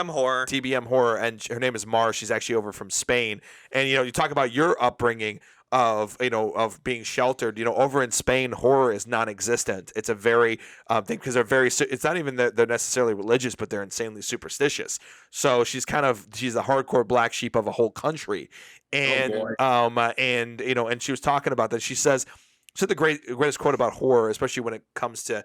horror. TBM horror, and her name is Mar. She's actually over from Spain, and you talk about your upbringing of being sheltered. Over in Spain, horror is non-existent. It's a very thing, because they're very. It's not even that they're necessarily religious, but they're insanely superstitious. So she's a hardcore black sheep of a whole country, and and she was talking about that. She said the greatest quote about horror, especially when it comes to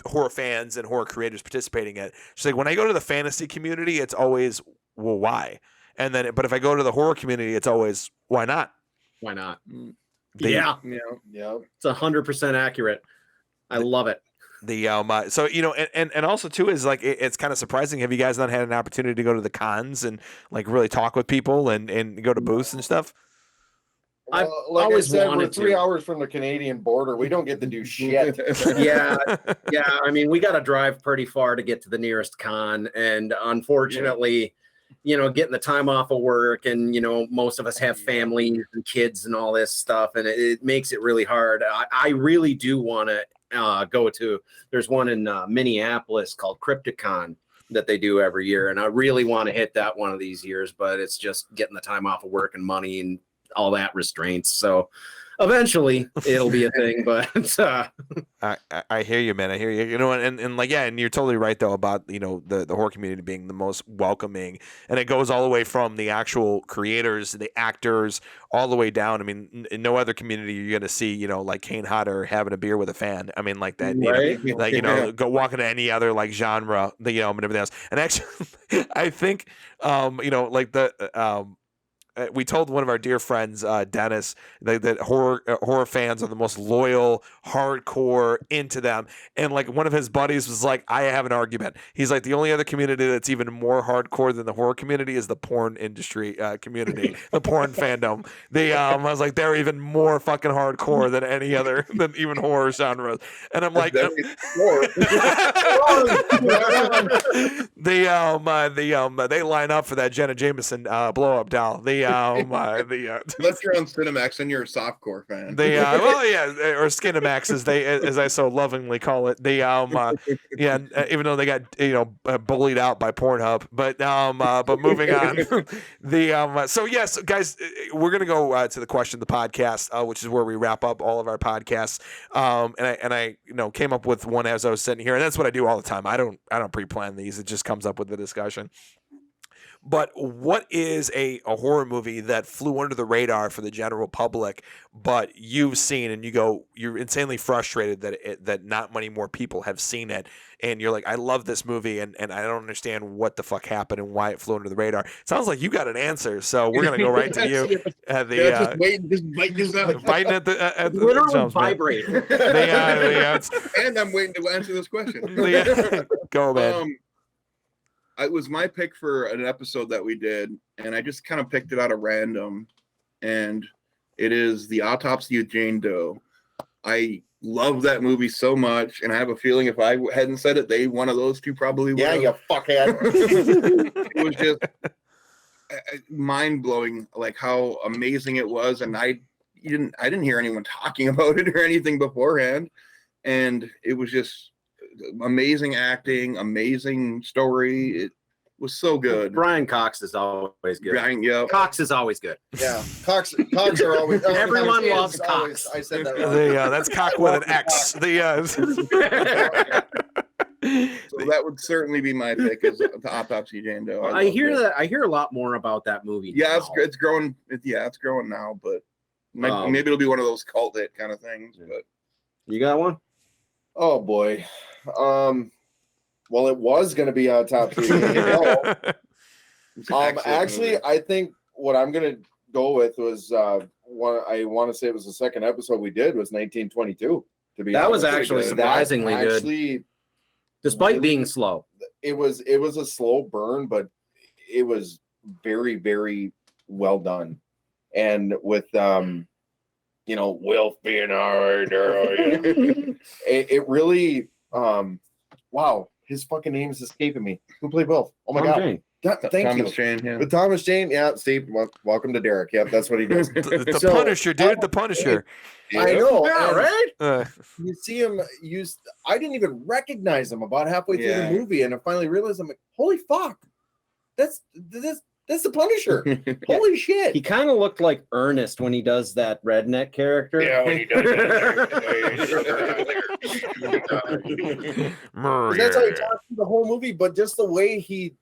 horror fans and horror creators participating in it. She's like, when I go to the fantasy community, it's always, well, why? But if I go to the horror community, it's always, why not? Why not? Yeah. It's 100% accurate. I love it. So and also too is like it's kind of surprising. Have you guys not had an opportunity to go to the cons and like really talk with people and go to booths and stuff? I've like always I said, wanted we're 3 to. hours from the Canadian border. We don't get to do shit. Yeah. I mean, we got to drive pretty far to get to the nearest con, and unfortunately, getting the time off of work, and most of us have families and kids and all this stuff, and it makes it really hard. I really do want to go to. There's one in Minneapolis called Crypticon that they do every year, and I really want to hit that one of these years, but it's just getting the time off of work and money and all that restraints. So eventually it'll be a thing, but I hear you, man. I hear you. And you're totally right though about the horror community being the most welcoming, and it goes all the way from the actual creators, the actors, all the way down. I mean, in no other community you're gonna see like Kane Hodder having a beer with a fan. I mean, like that. Right? Go walk into any other like genre, and everything else. And actually, I think we told one of our dear friends, Dennis, that horror fans are the most loyal, hardcore, into them. And like one of his buddies was like, I have an argument. He's like, the only other community that's even more hardcore than the horror community is the porn industry community, the porn fandom. I was like, they're even more fucking hardcore than any other, than even horror genres. And I'm like, they line up for that Jenna Jameson blow up doll. Unless you're on Cinemax and you're a softcore fan. Or Skinemax as I so lovingly call it. Even though they got bullied out by Pornhub, but moving on. So yes, guys, we're gonna go to the question of the podcast, which is where we wrap up all of our podcasts. And I came up with one as I was sitting here, and that's what I do all the time. I don't pre-plan these; it just comes up with the discussion. But what is a horror movie that flew under the radar for the general public, but you've seen and you're insanely frustrated that not many more people have seen it, and you're like, I love this movie, and I don't understand what the fuck happened and why it flew under the radar. Sounds like you got an answer, so we're gonna go right to you. Just biting this out. Biting at the literally jumps, vibrate. And I'm waiting to answer this question. Go, man. It was my pick for an episode that we did, and I just kind of picked it out of random, and it is The Autopsy of Jane Doe. I love that movie so much, and I have a feeling if I hadn't said it, one of those two probably would. Yeah, you fuckhead. It was just mind-blowing, like how amazing it was, and I didn't hear anyone talking about it or anything beforehand, and it was just amazing acting, amazing story. It was so good. Brian Cox is always good. Cox is always good. Yeah, Cox are always. Everyone loves Cox. I said that wrong. That's cock with an X. So that would certainly be my pick, is The Autopsy of Jane Doe. I hear that. I hear a lot more about that movie. Yeah, now. it's growing. It's growing now, but maybe it'll be one of those cult hit kind of things. But you got one? Oh boy. Well, it was going to be Autopsy. Actually, I think what I'm going to go with was I want to say it was the second episode we did was 1922. To be That honest, was actually surprisingly good. Actually, despite really, being slow. it was a slow burn, but it was very, very well done. And with Wilf being hard, it really wow, his fucking name is escaping me. Who played Wilf? Oh my god. Jane. Thank Thomas you. Jane, yeah. With Thomas Jane, yeah, Steve, welcome to Derek. Yep, that's what he does. The So, Punisher, dude. The Punisher. I know, Yeah, and right? you see him use. I didn't even recognize him about halfway through Yeah. the movie, and I finally realized I'm like, holy fuck, that's the Punisher. Holy shit. He kind of looked like Ernest when he does that redneck character. Yeah, when he does That's how he talks through the whole movie, but just the way he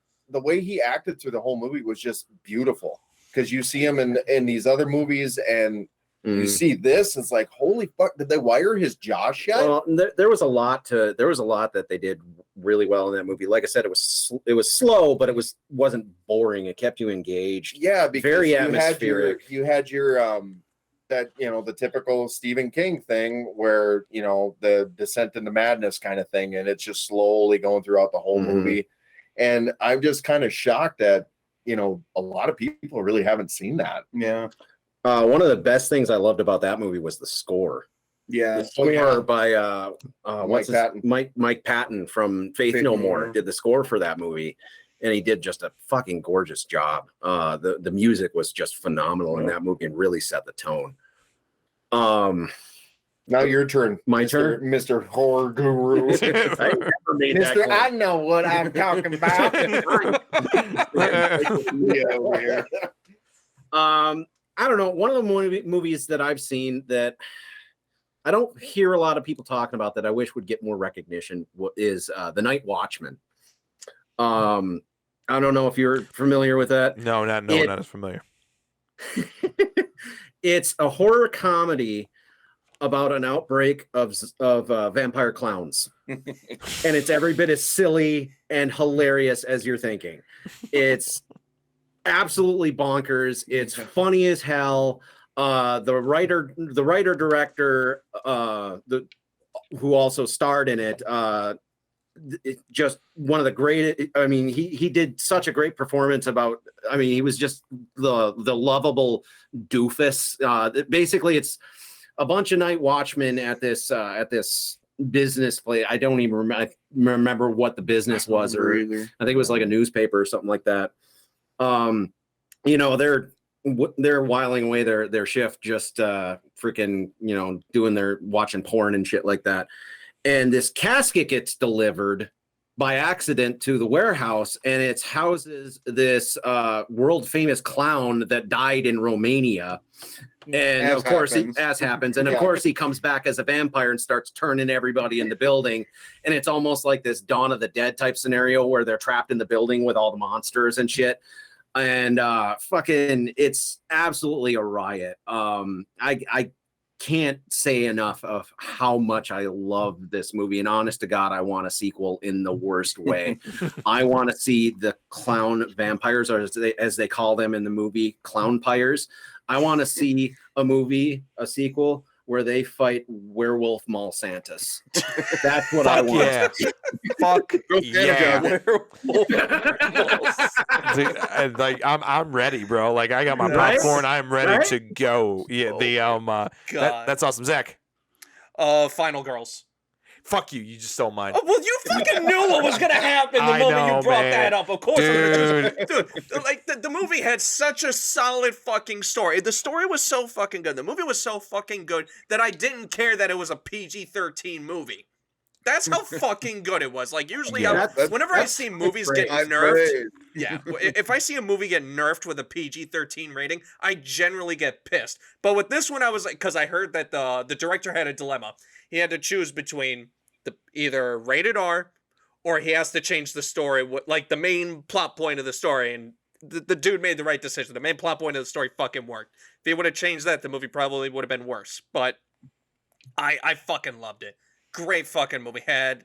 acted through the whole movie was just beautiful. Because you see him in these other movies, and you see this, it's like, holy fuck, did they wire his jaw shut? Well, there was a lot that they did really well in that movie. Like I said, it was slow, but it wasn't boring. It kept you engaged. Yeah, because Very atmospheric. You had your that the typical Stephen King thing where the descent into madness kind of thing, and it's just slowly going throughout the whole movie. And I'm just kind of shocked that a lot of people really haven't seen that. Yeah. One of the best things I loved about that movie was the score. Yeah. The score by Mike Patton from Faith No More did the score for that movie, and he did just a fucking gorgeous job. The music was just phenomenal in that movie and really set the tone. Now your turn. My Mr. turn? Mr. Horror Guru. I never made that Mr. claim. I know what I'm talking about. I don't know. One of the movies that I've seen that I don't hear a lot of people talking about that I wish would get more recognition is The Night Watchman. I don't know if you're familiar with that. No, not as familiar. It's a horror comedy about an outbreak of vampire clowns, and it's every bit as silly and hilarious as you're thinking. It's absolutely bonkers. It's funny as hell. The writer director who also starred in it, just one of the great. I mean, he did such a great performance about. I mean, he was just the lovable doofus. Basically, it's a bunch of night watchmen at this business place. I don't even remember what the business was, or I think it was like a newspaper or something like that. They're whiling away their shift, just freaking doing their watching porn and shit like that. And this casket gets delivered by accident to the warehouse, and it houses this world famous clown that died in Romania. And of course, as happens, and of course he comes back as a vampire and starts turning everybody in the building. And it's almost like this Dawn of the Dead type scenario where they're trapped in the building with all the monsters and shit. And it's absolutely a riot. I can't say enough of how much I love this movie. And honest to God, I want a sequel in the worst way. I want to see the clown vampires, or as they call them in the movie, clownpires. I want to see a sequel where they fight werewolf Mall Santas. That's what I want. Yeah. Fuck yeah. Like I'm ready, bro. Like I got my popcorn. I'm ready to go. Yeah. That's awesome, Zach. Final Girls. Fuck you. You just stole mine. Oh, well, you fucking knew what was gonna happen the moment you brought that up. Of course, dude. Like the movie had such a solid fucking story. The story was so fucking good. The movie was so fucking good that I didn't care that it was a PG-13 movie. That's how fucking good it was. Like usually, whenever I see movies get nerfed, if I see a movie get nerfed with a PG-13 rating, I generally get pissed. But with this one, I was like, because I heard that the director had a dilemma. He had to choose between either rated R, or he has to change the story, like the main plot point of the story. And the dude made the right decision. The main plot point of the story fucking worked. If he would have changed that, the movie probably would have been worse. But I fucking loved it. Great fucking movie. Had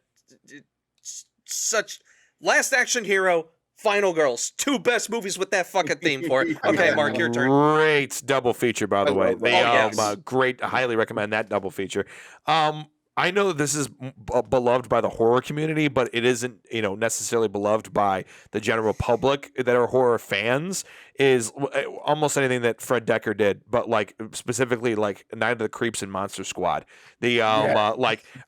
such Last Action Hero, Final Girls, 2 best movies with that fucking theme for it. Okay, Mark, your turn. Great double feature, by the I way. love They that. Oh, yes. great. I highly recommend that double feature. I know this is beloved by the horror community, but it isn't, necessarily beloved by the general public that are horror fans. Is almost anything that Fred Dekker did, but like specifically like Night of the Creeps and Monster Squad. The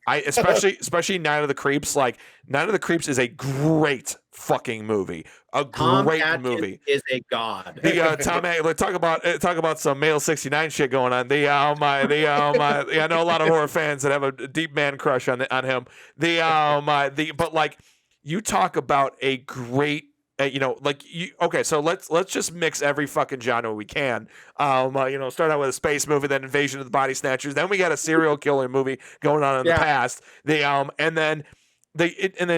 especially Night of the Creeps. Like Night of the Creeps is a great fucking movie. A Tom great Atkins movie. is a god. The Tom, let's talk about some male '69 shit going on. I know a lot of horror fans that have a deep man crush on him. But like you talk about a great. So let's just mix every fucking genre we can. Start out with a space movie, then Invasion of the Body Snatchers, then we got a serial killer movie going on in the past. And then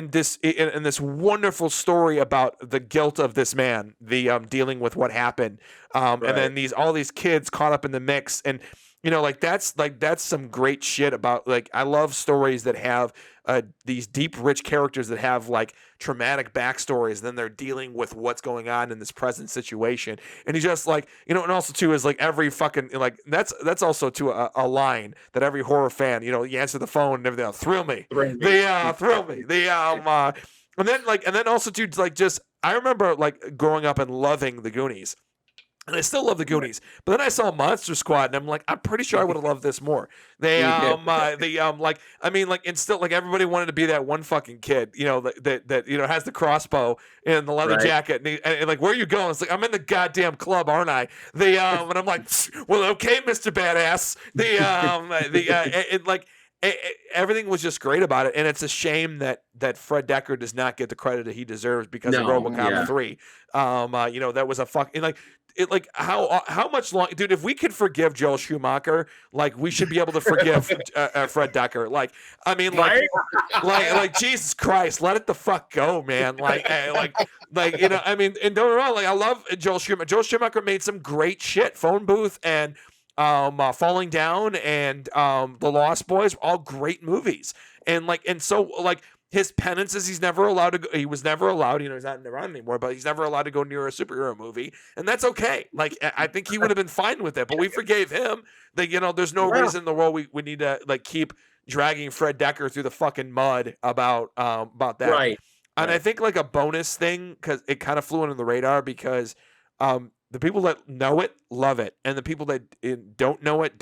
this wonderful story about the guilt of this man, dealing with what happened, and then all these kids caught up in the mix, and that's some great shit about I love stories that have these deep, rich characters that have traumatic backstories. Then they're dealing with what's going on in this present situation, and he just and also too is every fucking that's also to a line that every horror fan you answer the phone and everything. Thrill me, thrill me. And then also too just I remember growing up and loving the Goonies. And I still love the Goonies, but then I saw Monster Squad, and I'm I'm pretty sure I would have loved this more. And still everybody wanted to be that one fucking kid, that has the crossbow and the leather jacket, and where are you going? It's I'm in the goddamn club, aren't I? And I'm well, okay, Mr. Badass. Everything was just great about it, and it's a shame that Fred Dekker does not get the credit that he deserves because of RoboCop 3. That was a fucking how much long, dude? If we could forgive Joel Schumacher, we should be able to forgive Fred Dekker. Jesus Christ, let it the fuck go, man. And don't get me wrong, I love Joel Schumacher. Joel Schumacher made some great shit. Phone Booth and Falling Down and The Lost Boys, all great movies. So his penance is he was never allowed, he's not around anymore, but he's never allowed to go near a superhero movie, and that's okay. I think he would have been fine with it, but we forgave him. There's no reason in the world we need to keep dragging Fred Dekker through the fucking mud about that. Right. And I think a bonus thing, because it kind of flew under the radar, because the people that know it love it, and the people that don't know it,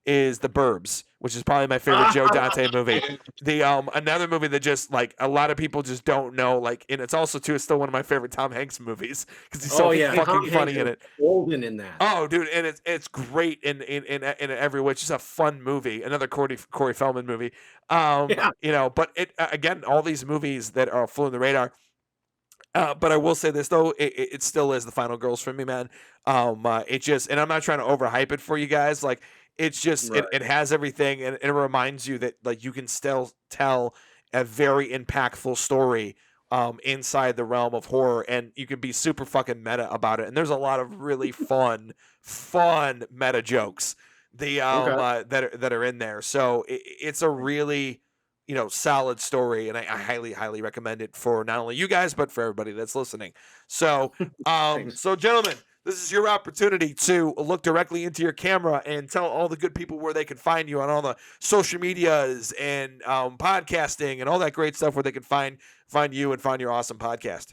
is The Burbs, which is probably my favorite Joe Dante movie. Another movie that just a lot of people just don't know, and it's also too, it's still one of my favorite Tom Hanks movies because he's so fucking funny in it. Golden in that. Oh, dude, and it's great in every way. It's just a fun movie. Another Corey Feldman movie. But it again, all these movies that are flew on the radar. But I will say this though, it still is the Final Girls for me, man. It just, and I'm not trying to overhype it for you guys. It's just, it has everything, and it reminds you that you can still tell a very impactful story inside the realm of horror, and you can be super fucking meta about it. And there's a lot of really fun meta jokes that are in there. So it's a really solid story, and I highly recommend it for not only you guys but for everybody that's listening. So so gentlemen, this is your opportunity to look directly into your camera and tell all the good people where they can find you on all the social medias and podcasting and all that great stuff, where they can find you and find your awesome podcast.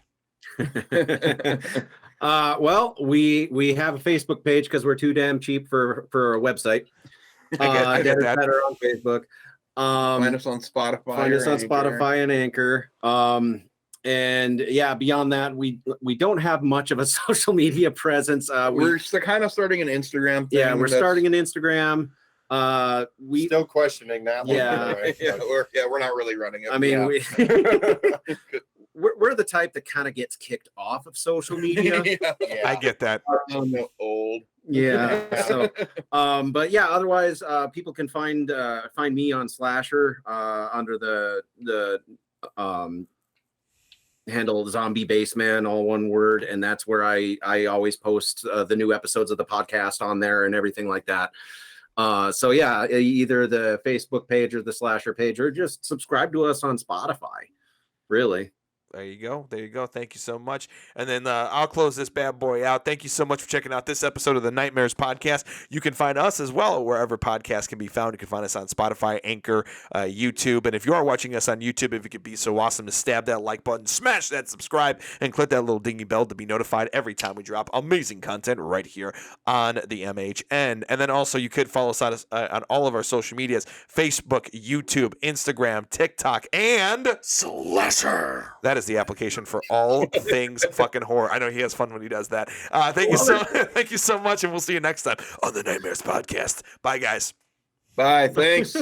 Well, we have a Facebook page because we're too damn cheap for a website. I get that. Better on Facebook. Find us on Spotify. Find us on Spotify and Anchor. And beyond that, we don't have much of a social media presence. We're kind of starting an Instagram thing. Yeah, we're starting an Instagram. We still questioning that one. We're not really running it. I mean, we're the type that kind of gets kicked off of social media. I get that. I'm old. Yeah. So, but otherwise, people can find me on Slasher under the handle Zombie Baseman, all one word, and that's where I always post the new episodes of the podcast on there and everything like that. So either the Facebook page or the Slasher page, or just subscribe to us on Spotify. Really. There you go. There you go. Thank you so much. And then I'll close this bad boy out. Thank you so much for checking out this episode of the Nightmares Podcast. You can find us as well wherever podcasts can be found. You can find us on Spotify, Anchor, YouTube. And if you are watching us on YouTube, if you could be so awesome to stab that like button, smash that subscribe, and click that little dingy bell to be notified every time we drop amazing content right here on the MHN. And then also you could follow us on all of our social medias, Facebook, YouTube, Instagram, TikTok, and Slasher. That is the application for all things fucking horror. I know he has fun when he does that. Thank you so much, and we'll see you next time on the Nightmares Podcast. Bye, guys. Bye. Thanks.